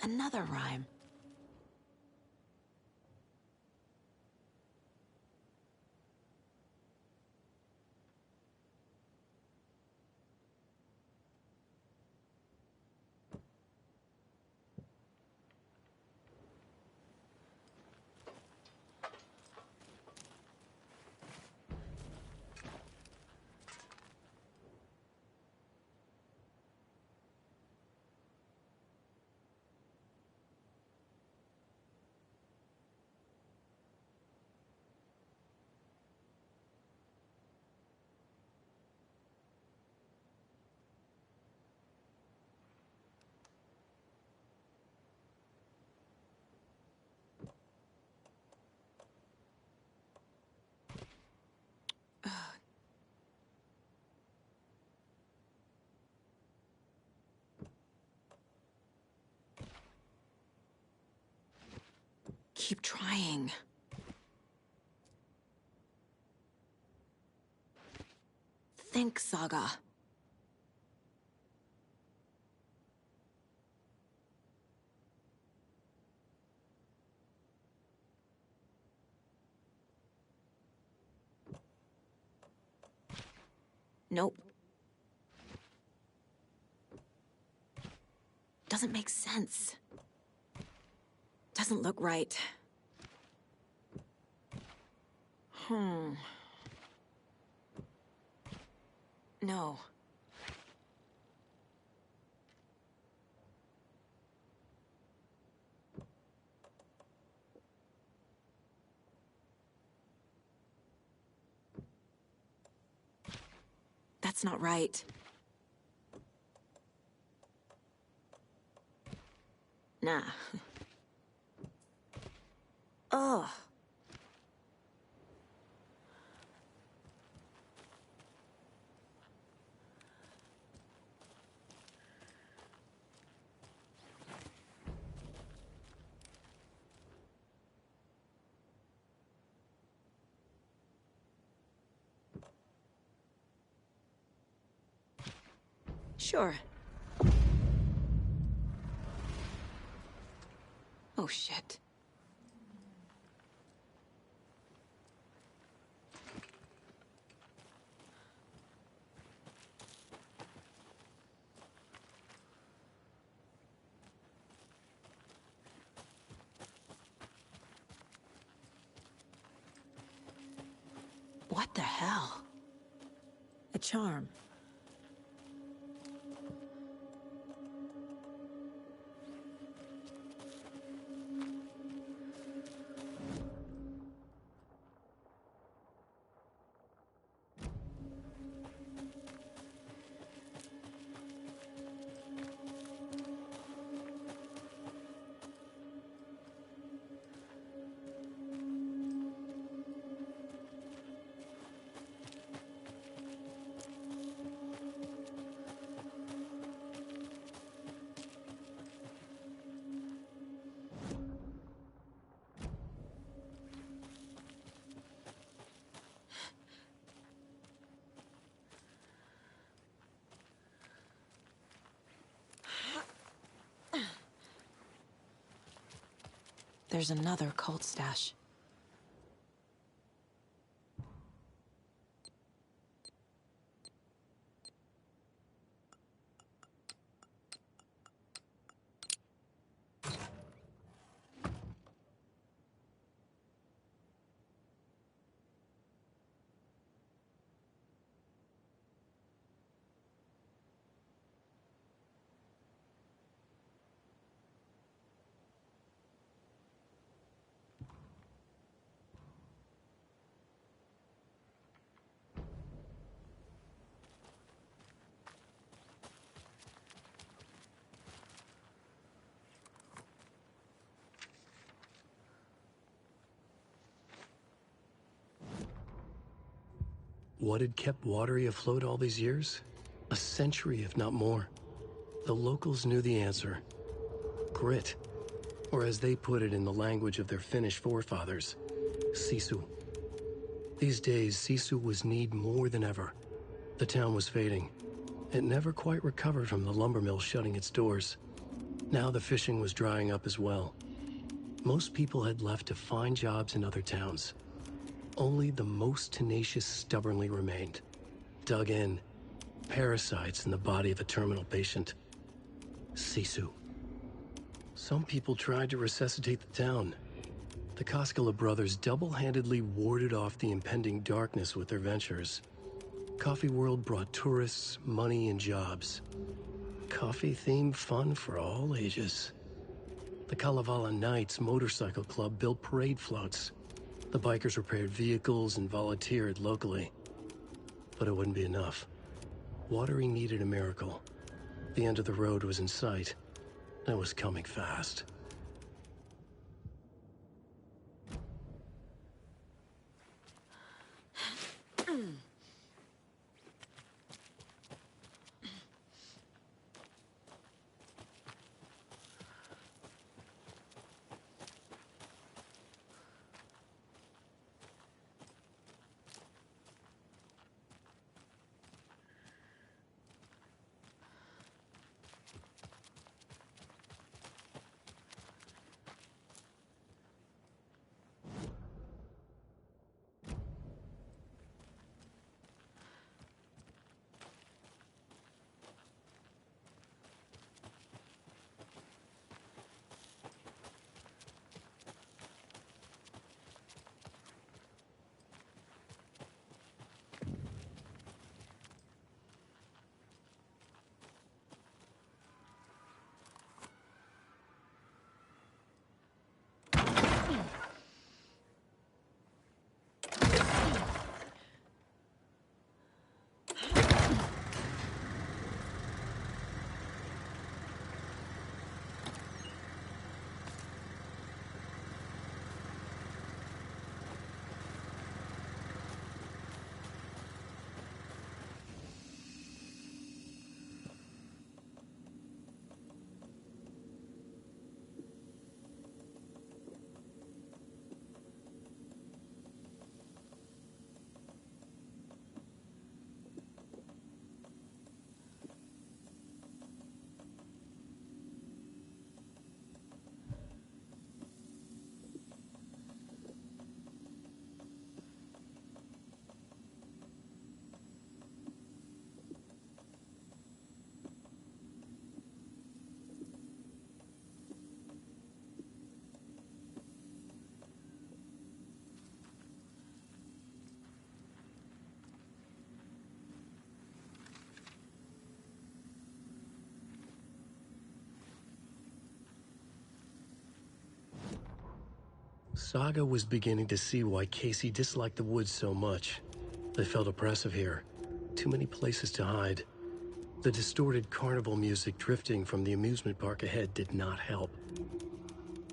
Another rhyme. Keep trying. Think, Saga. Nope. Doesn't make sense. Doesn't look right. No. That's not right. Nah. Ugh. Sure. Oh, shit. What the hell? A charm. There's another cult stash. What had kept Watery afloat all these years? A century, if not more. The locals knew the answer. Grit. Or as they put it in the language of their Finnish forefathers, Sisu. These days, Sisu was needed more than ever. The town was fading. It never quite recovered from the lumber mill shutting its doors. Now the fishing was drying up as well. Most people had left to find jobs in other towns. Only the most tenacious stubbornly remained. Dug in. Parasites in the body of a terminal patient. Sisu. Some people tried to resuscitate the town. The Koskela brothers double-handedly warded off the impending darkness with their ventures. Coffee World brought tourists, money, and jobs. Coffee-themed fun for all ages. The Kalevala Knights Motorcycle Club built parade floats. The bikers repaired vehicles and volunteered locally. But it wouldn't be enough. Watery needed a miracle. The end of the road was in sight. And it was coming fast. Saga was beginning to see why Casey disliked the woods so much. They felt oppressive here. Too many places to hide. The distorted carnival music drifting from the amusement park ahead did not help.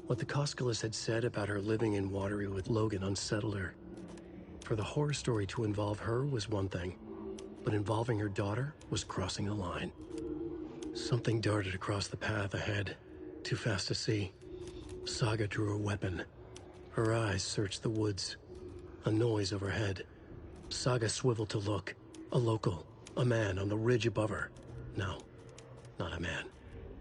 What the Koskalas had said about her living in Watery with Logan unsettled her. For the horror story to involve her was one thing, but involving her daughter was crossing the line. Something darted across the path ahead, too fast to see. Saga drew a weapon. Her eyes searched the woods. A noise overhead. Saga swiveled to look. A local. A man on the ridge above her. No, not a man.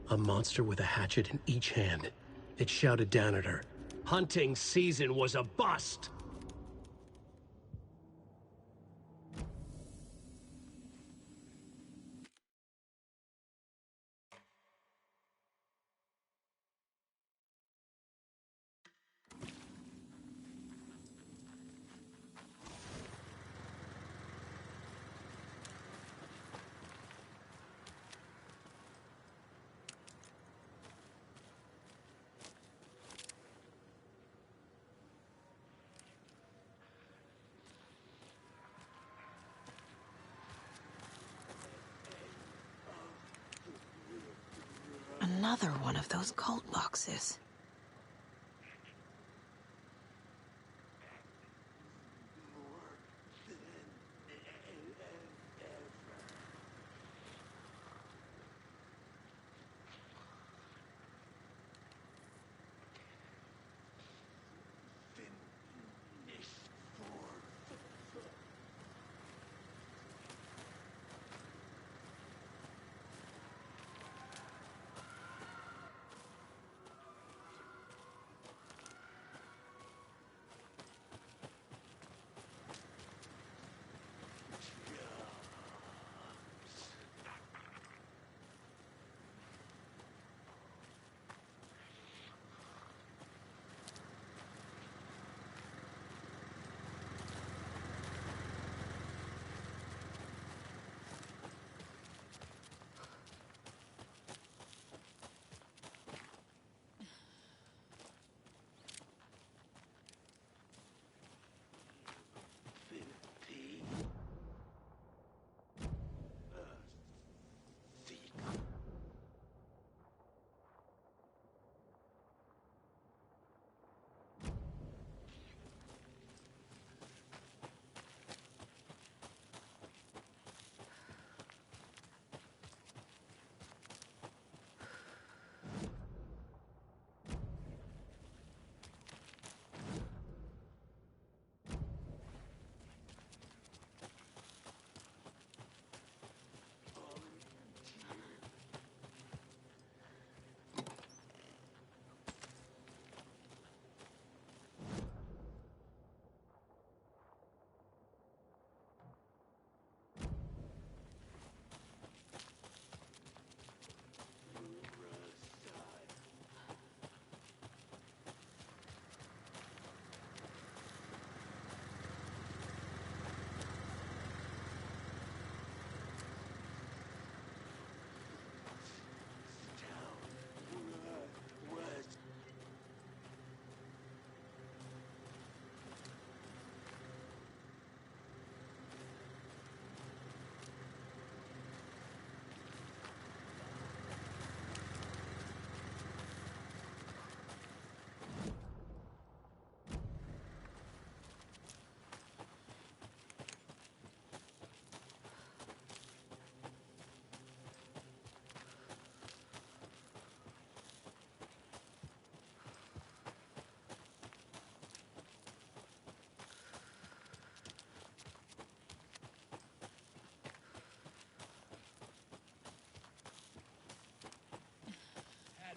A monster with a hatchet in each hand. It shouted down at her. Hunting season was a bust! Another one of those cult boxes.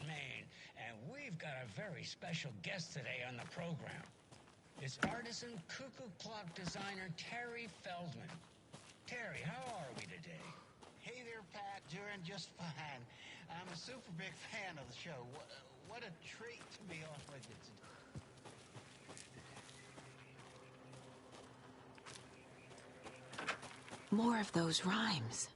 Maine, and we've got a very special guest today on the program. It's artisan cuckoo clock designer Terry Feldman. Terry, how are we today? Hey there, Pat. Doing just fine. I'm a super big fan of the show. What a treat to be on with you today. More of those rhymes.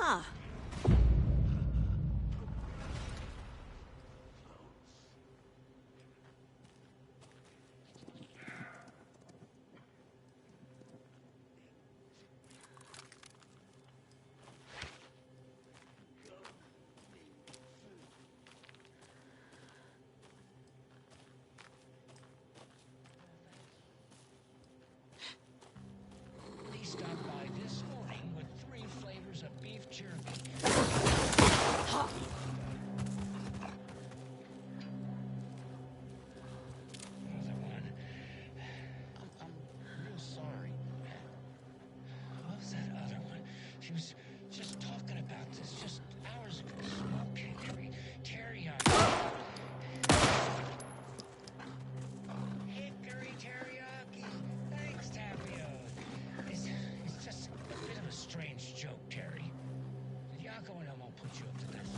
Huh. They stopped by this morning with 3 flavors of beef jerky. Another one. I'm real sorry. What was that other one? She was just talking about this just hours ago. Smoked hickory teriyaki. Hickory teriyaki. Thanks, Tapio. It's just a bit of a strange joke, Terry. Yako and I won't put you up to this.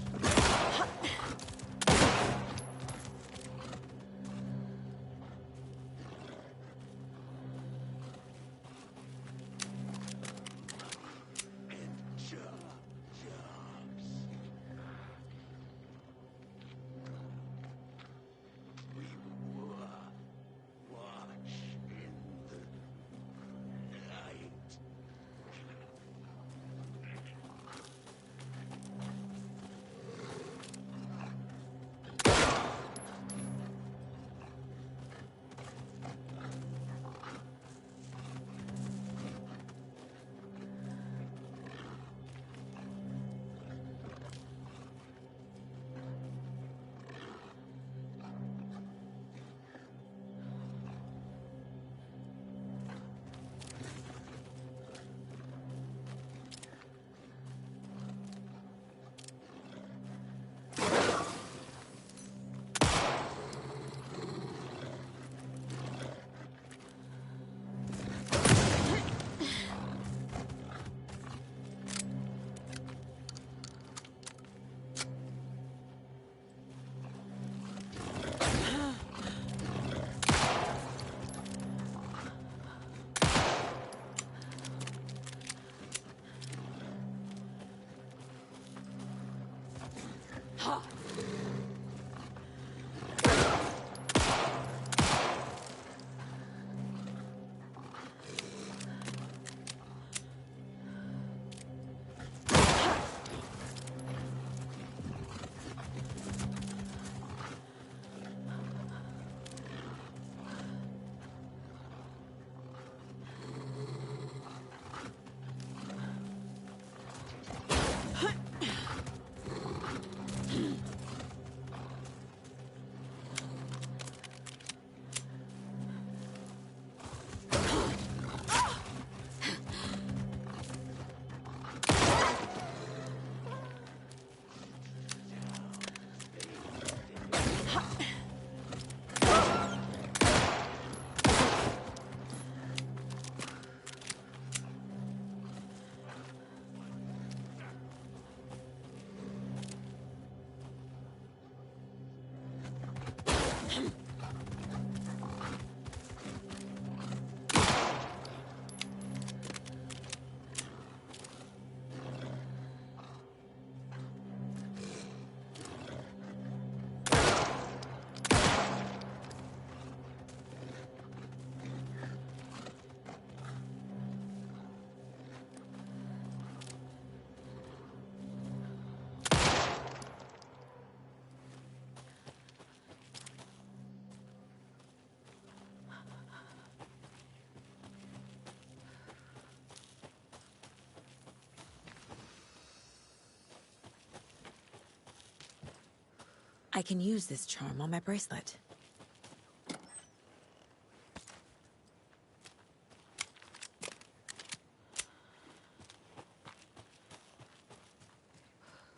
I can use this charm on my bracelet.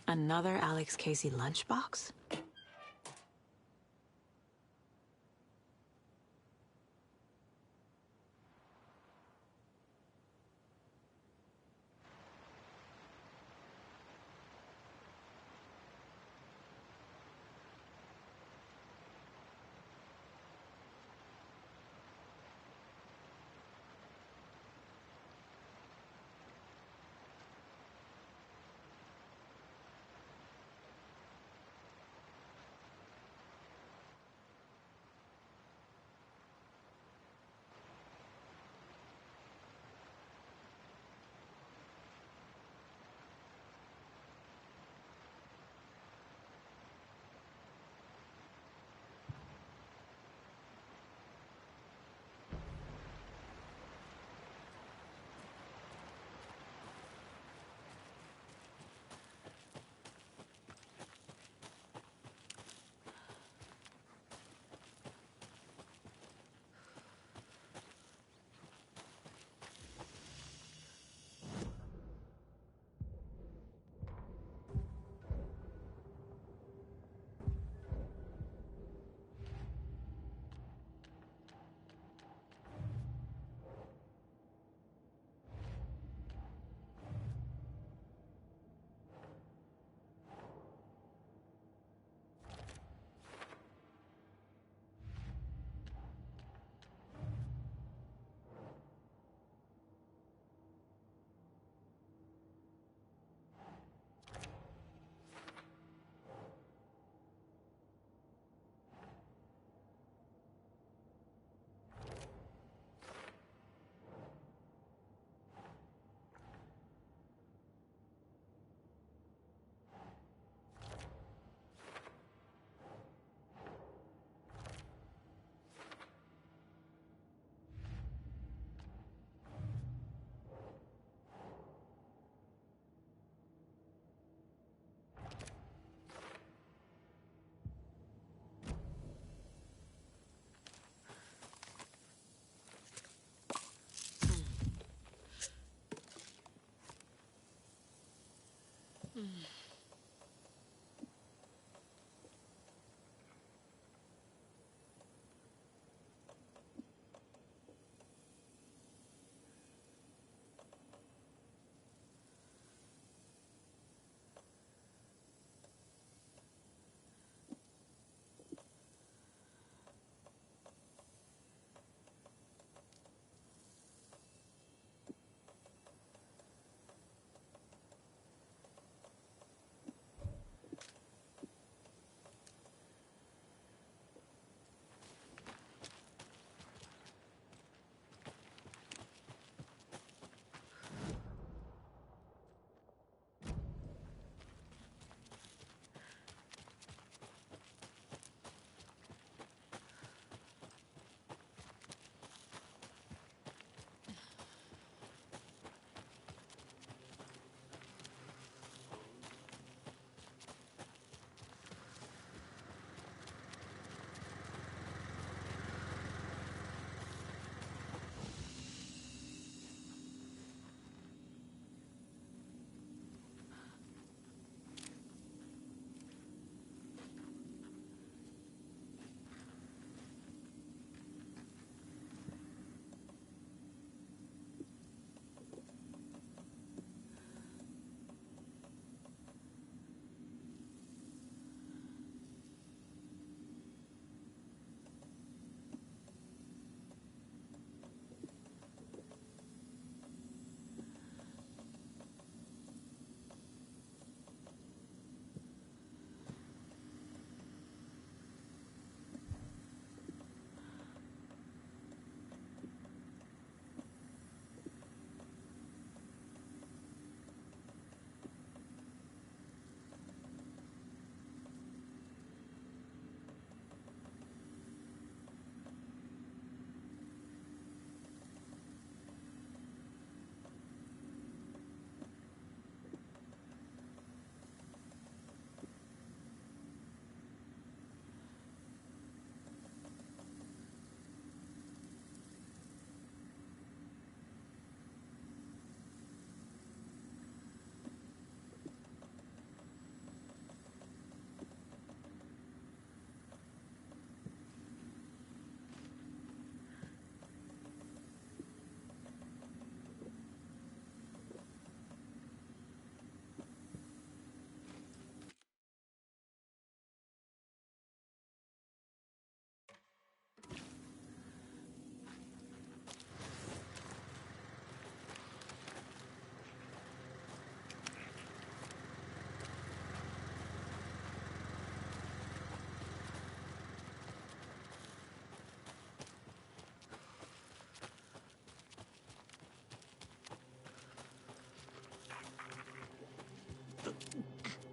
Another Alex Casey lunchbox?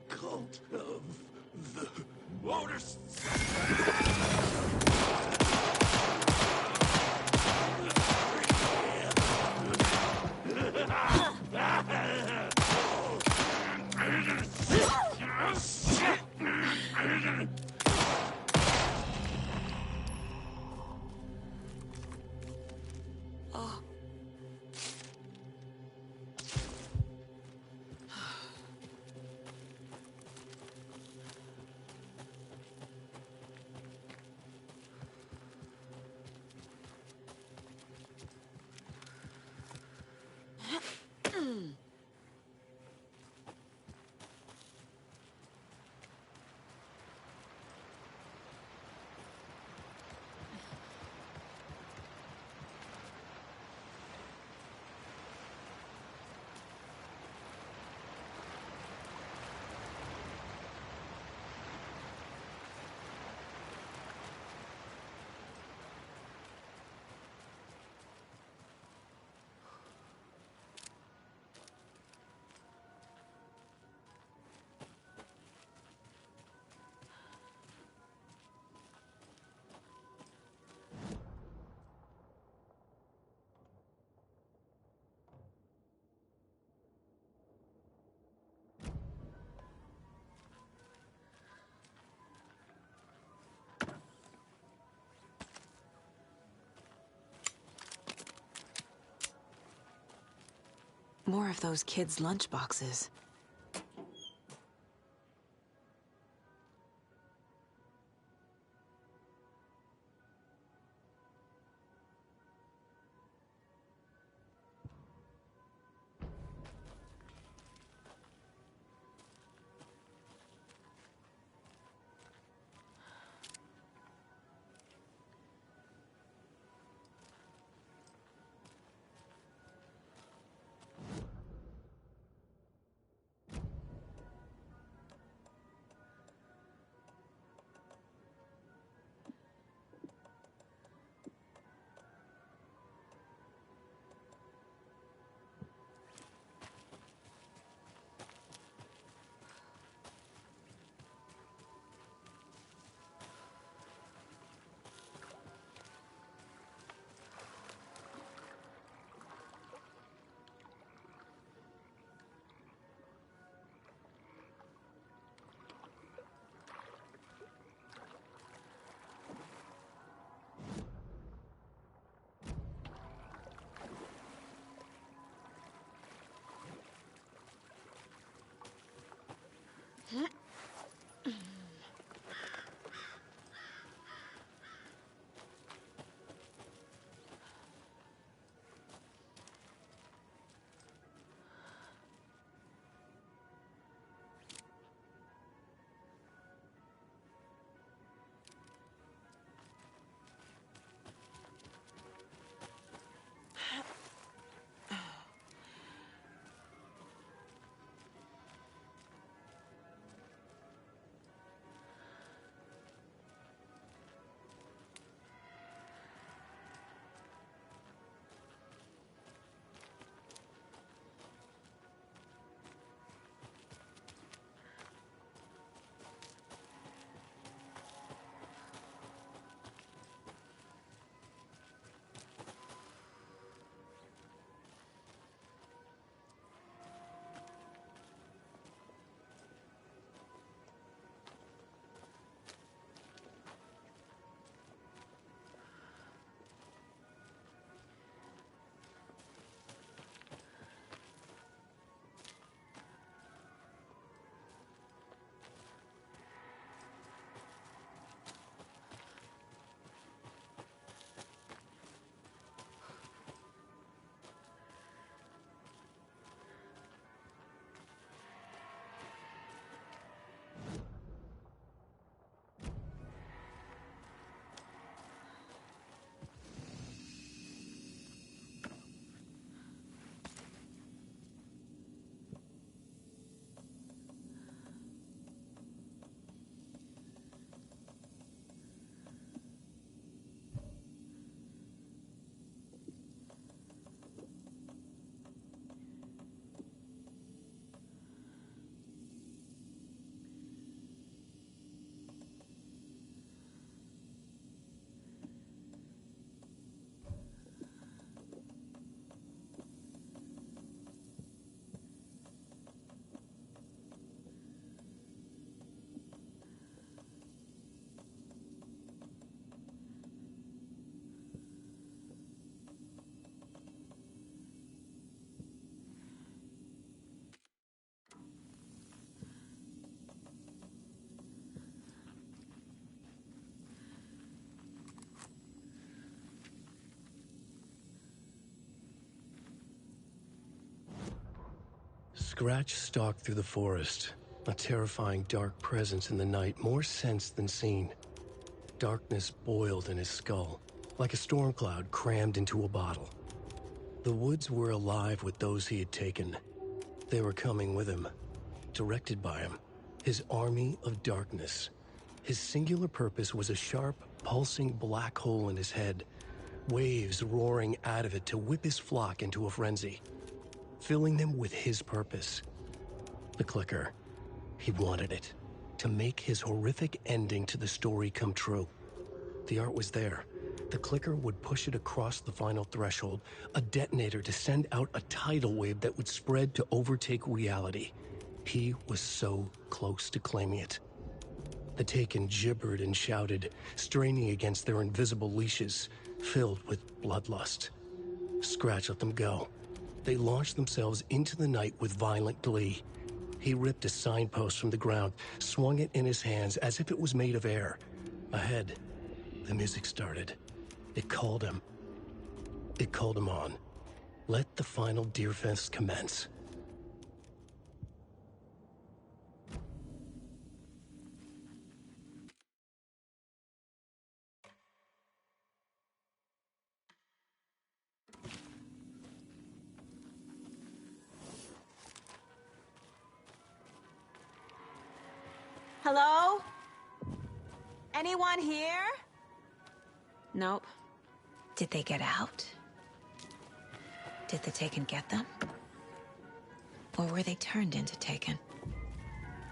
Cult of the Waters. Oh. More of those kids' lunchboxes. Scratch stalked through the forest, a terrifying dark presence in the night, more sensed than seen. Darkness boiled in his skull, like a storm cloud crammed into a bottle. The woods were alive with those he had taken. They were coming with him, directed by him, his army of darkness. His singular purpose was a sharp, pulsing black hole in his head, waves roaring out of it to whip his flock into a frenzy, filling them with his purpose. The clicker. He wanted it, to make his horrific ending to the story come true. The art was there. The clicker would push it across the final threshold, a detonator to send out a tidal wave that would spread to overtake reality. He was so close to claiming it. The Taken gibbered and shouted, straining against their invisible leashes, filled with bloodlust. Scratch let them go. They launched themselves into the night with violent glee. He ripped a signpost from the ground, swung it in his hands as if it was made of air. Ahead, the music started. It called him. It called him on. Let the final Deerfest commence. Hello? Anyone here? Nope. Did they get out? Did the Taken get them? Or were they turned into Taken?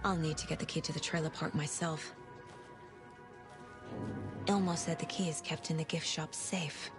I'll need to get the key to the trailer park myself. Ilmo said the key is kept in the gift shop safe.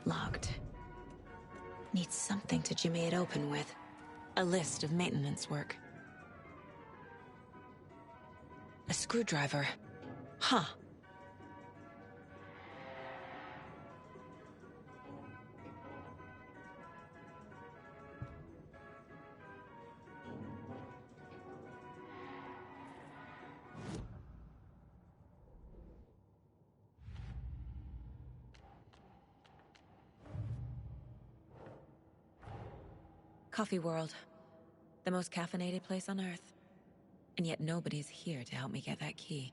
Locked. Needs something to jimmy it open with. A list of maintenance work. A screwdriver. Huh. Coffee World. The most caffeinated place on Earth. And yet nobody's here to help me get that key.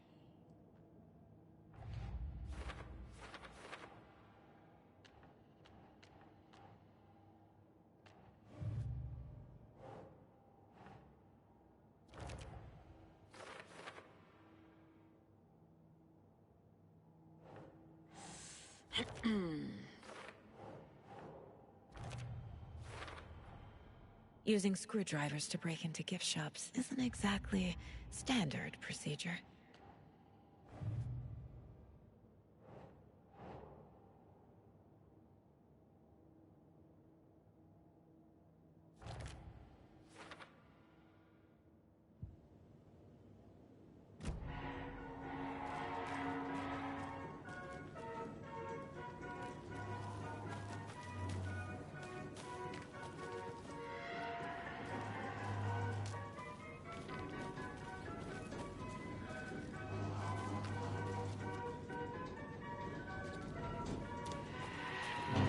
Using screwdrivers to break into gift shops isn't exactly standard procedure.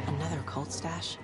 Another cult stash?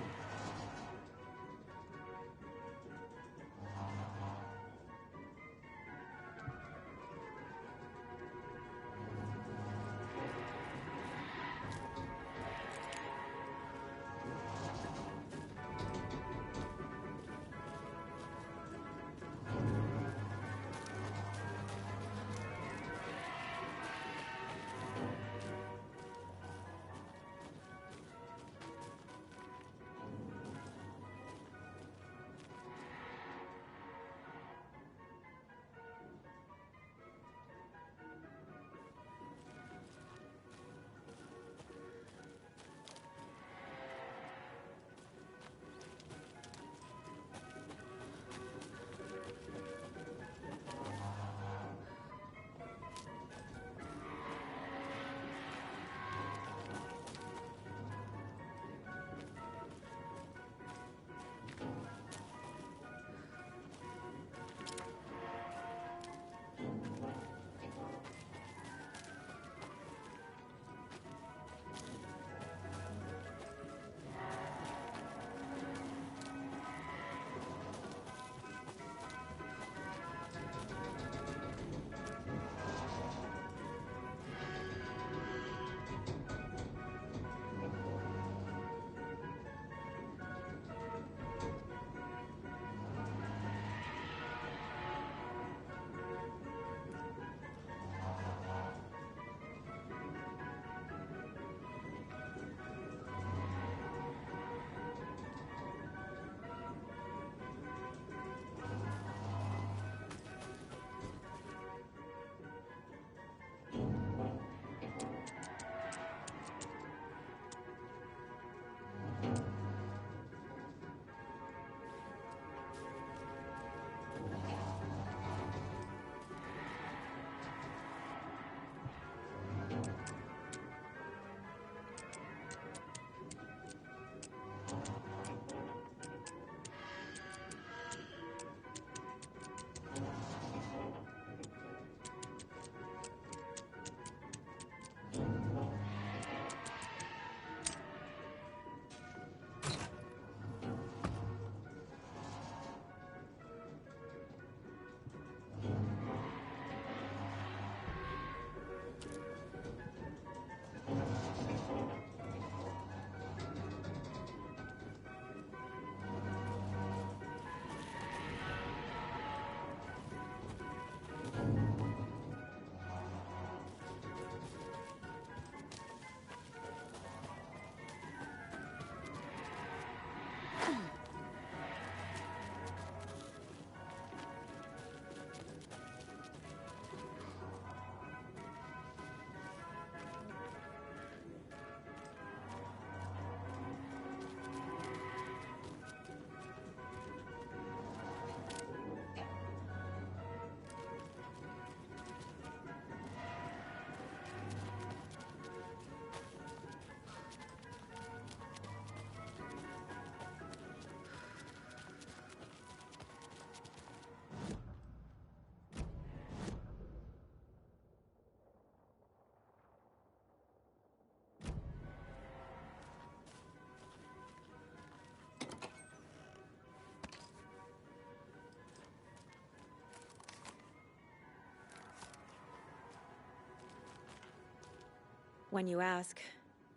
When you ask,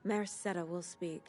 Mayor Seta will speak.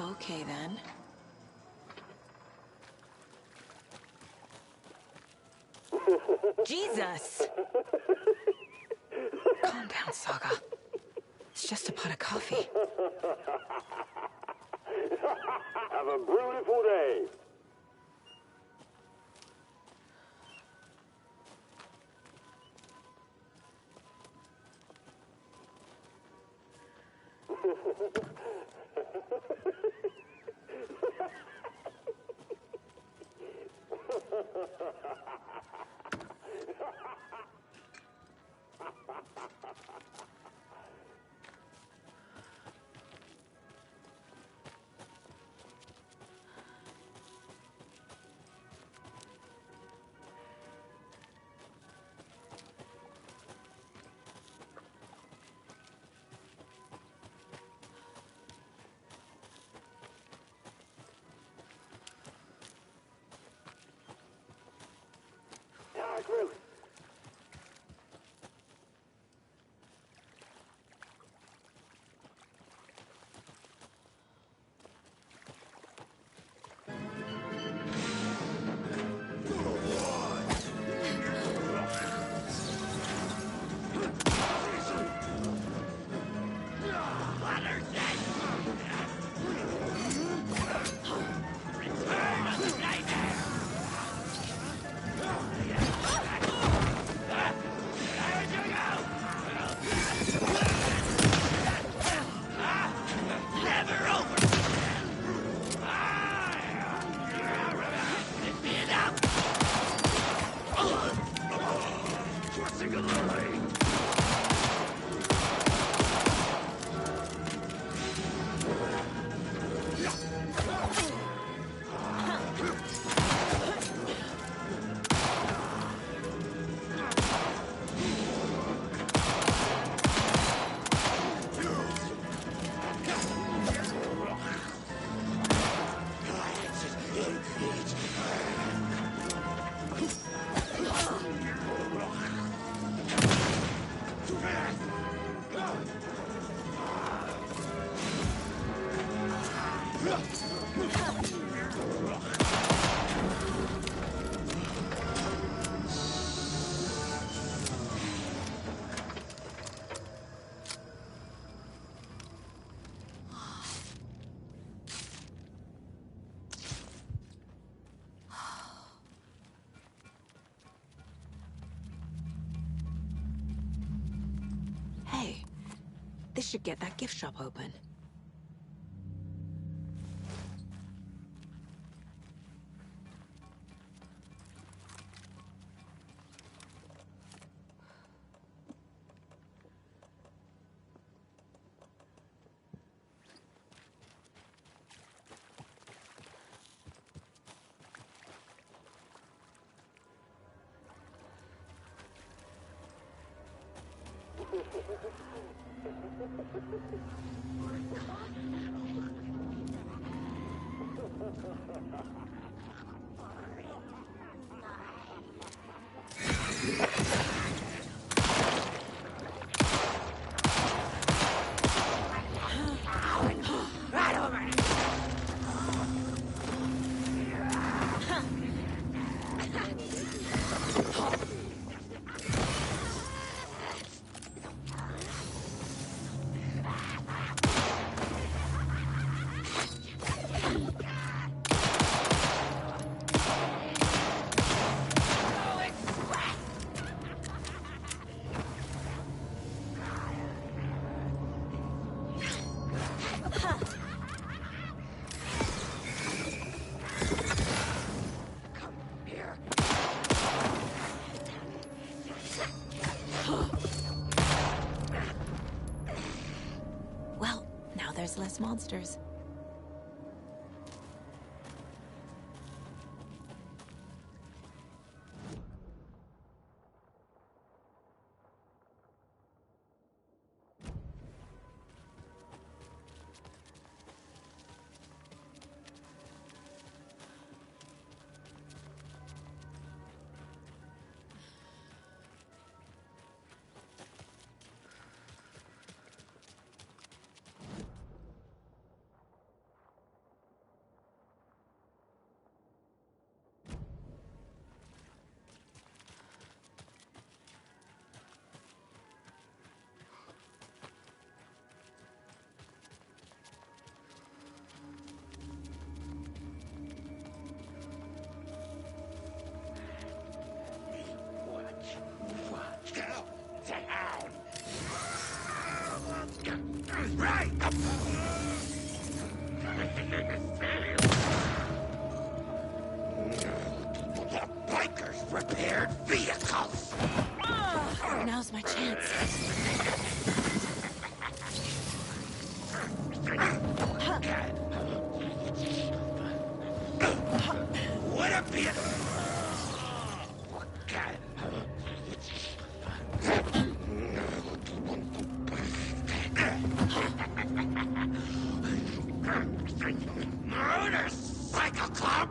Okay, then. Jesus! Calm down, Saga. It's just a pot of coffee. Have a beautiful day. Hey, this should get that gift shop open. Well, now there's less monsters. Right! The bikers repaired vehicles! Now's my chance. Would it be Motorcycle Club?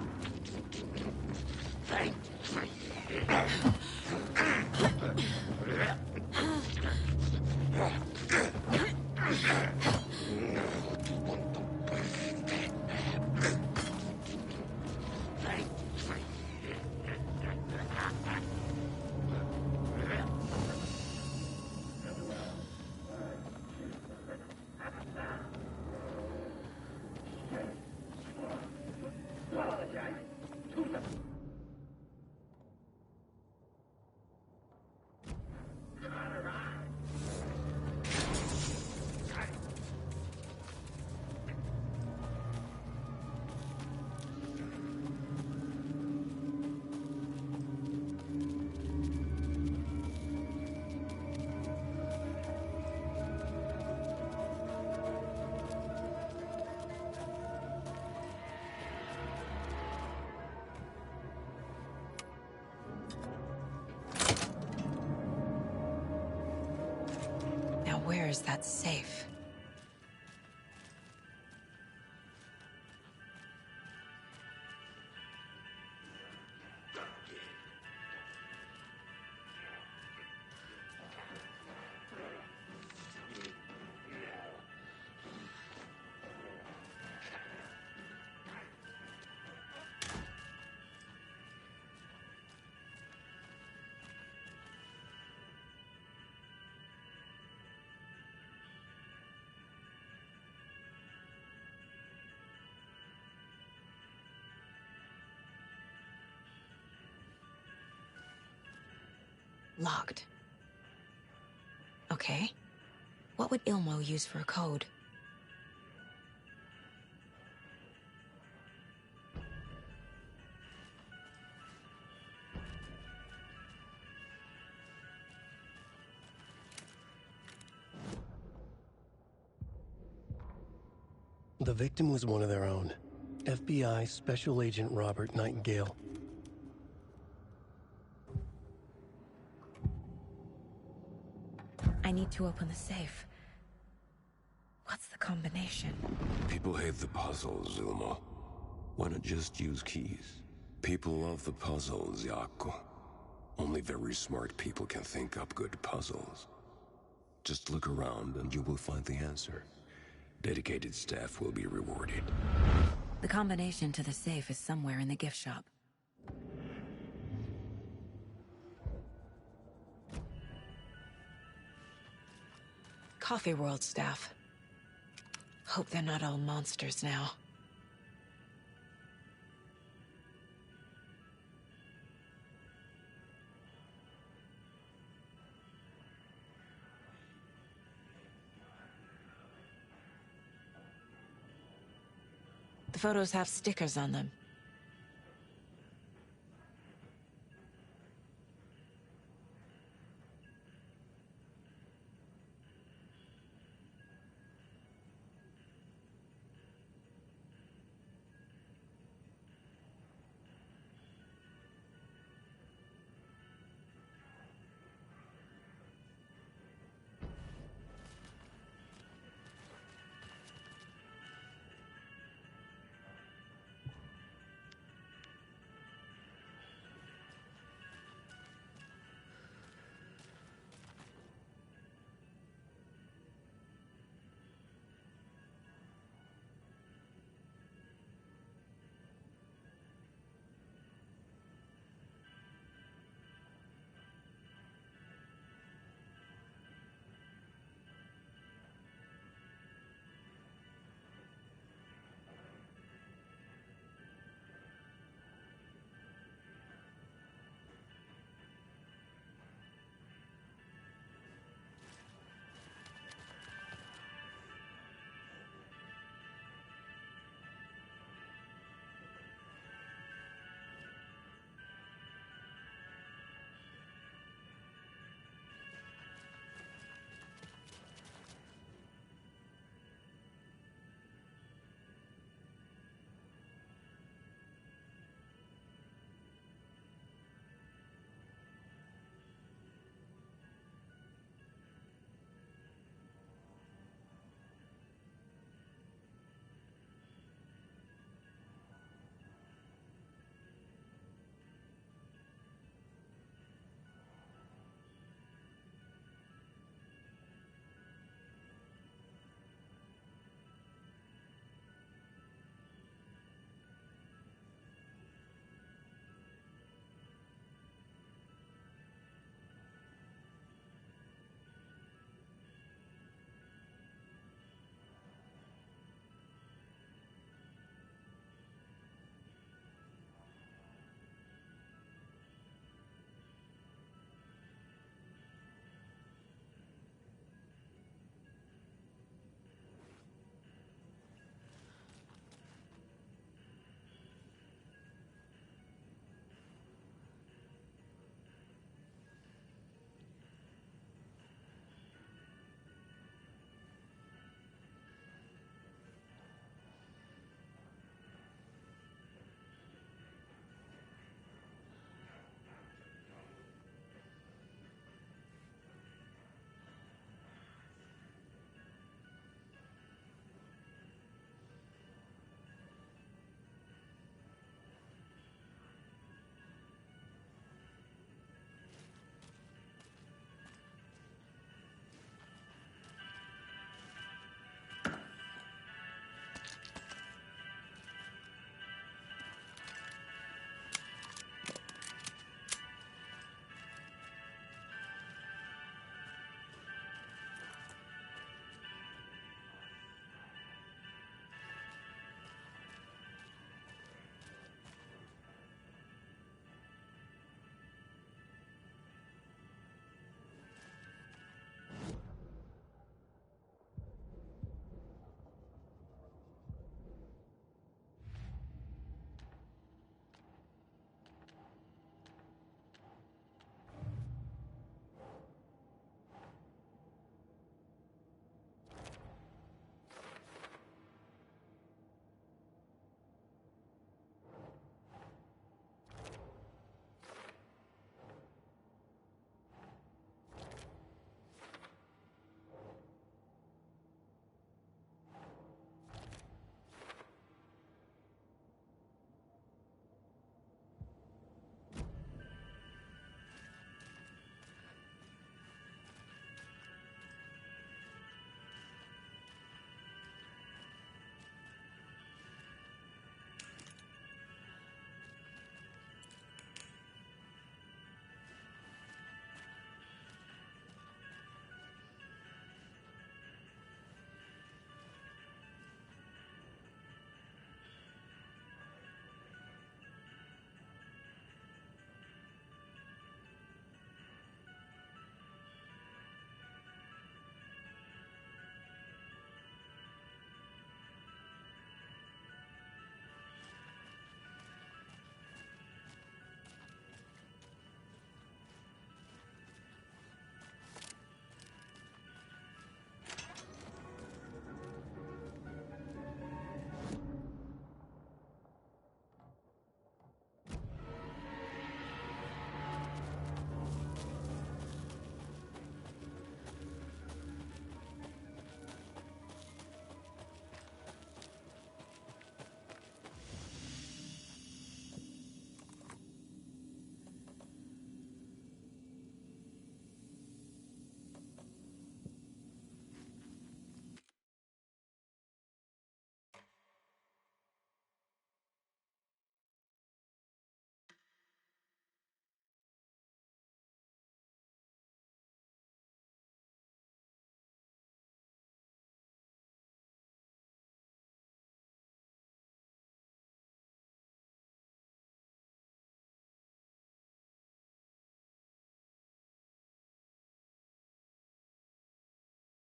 Now where is that safe? Locked. Okay. What would Ilmo use for a code? The victim was one of their own. FBI Special Agent Robert Nightingale. I need to open the safe. What's the combination? People hate the puzzles, Ilmo. Why not just use keys? People love the puzzles, Jaakko. Only very smart people can think up good puzzles. Just look around and you will find the answer. Dedicated staff will be rewarded. The combination to the safe is somewhere in the gift shop. Coffee World staff. Hope they're not all monsters now. The photos have stickers on them.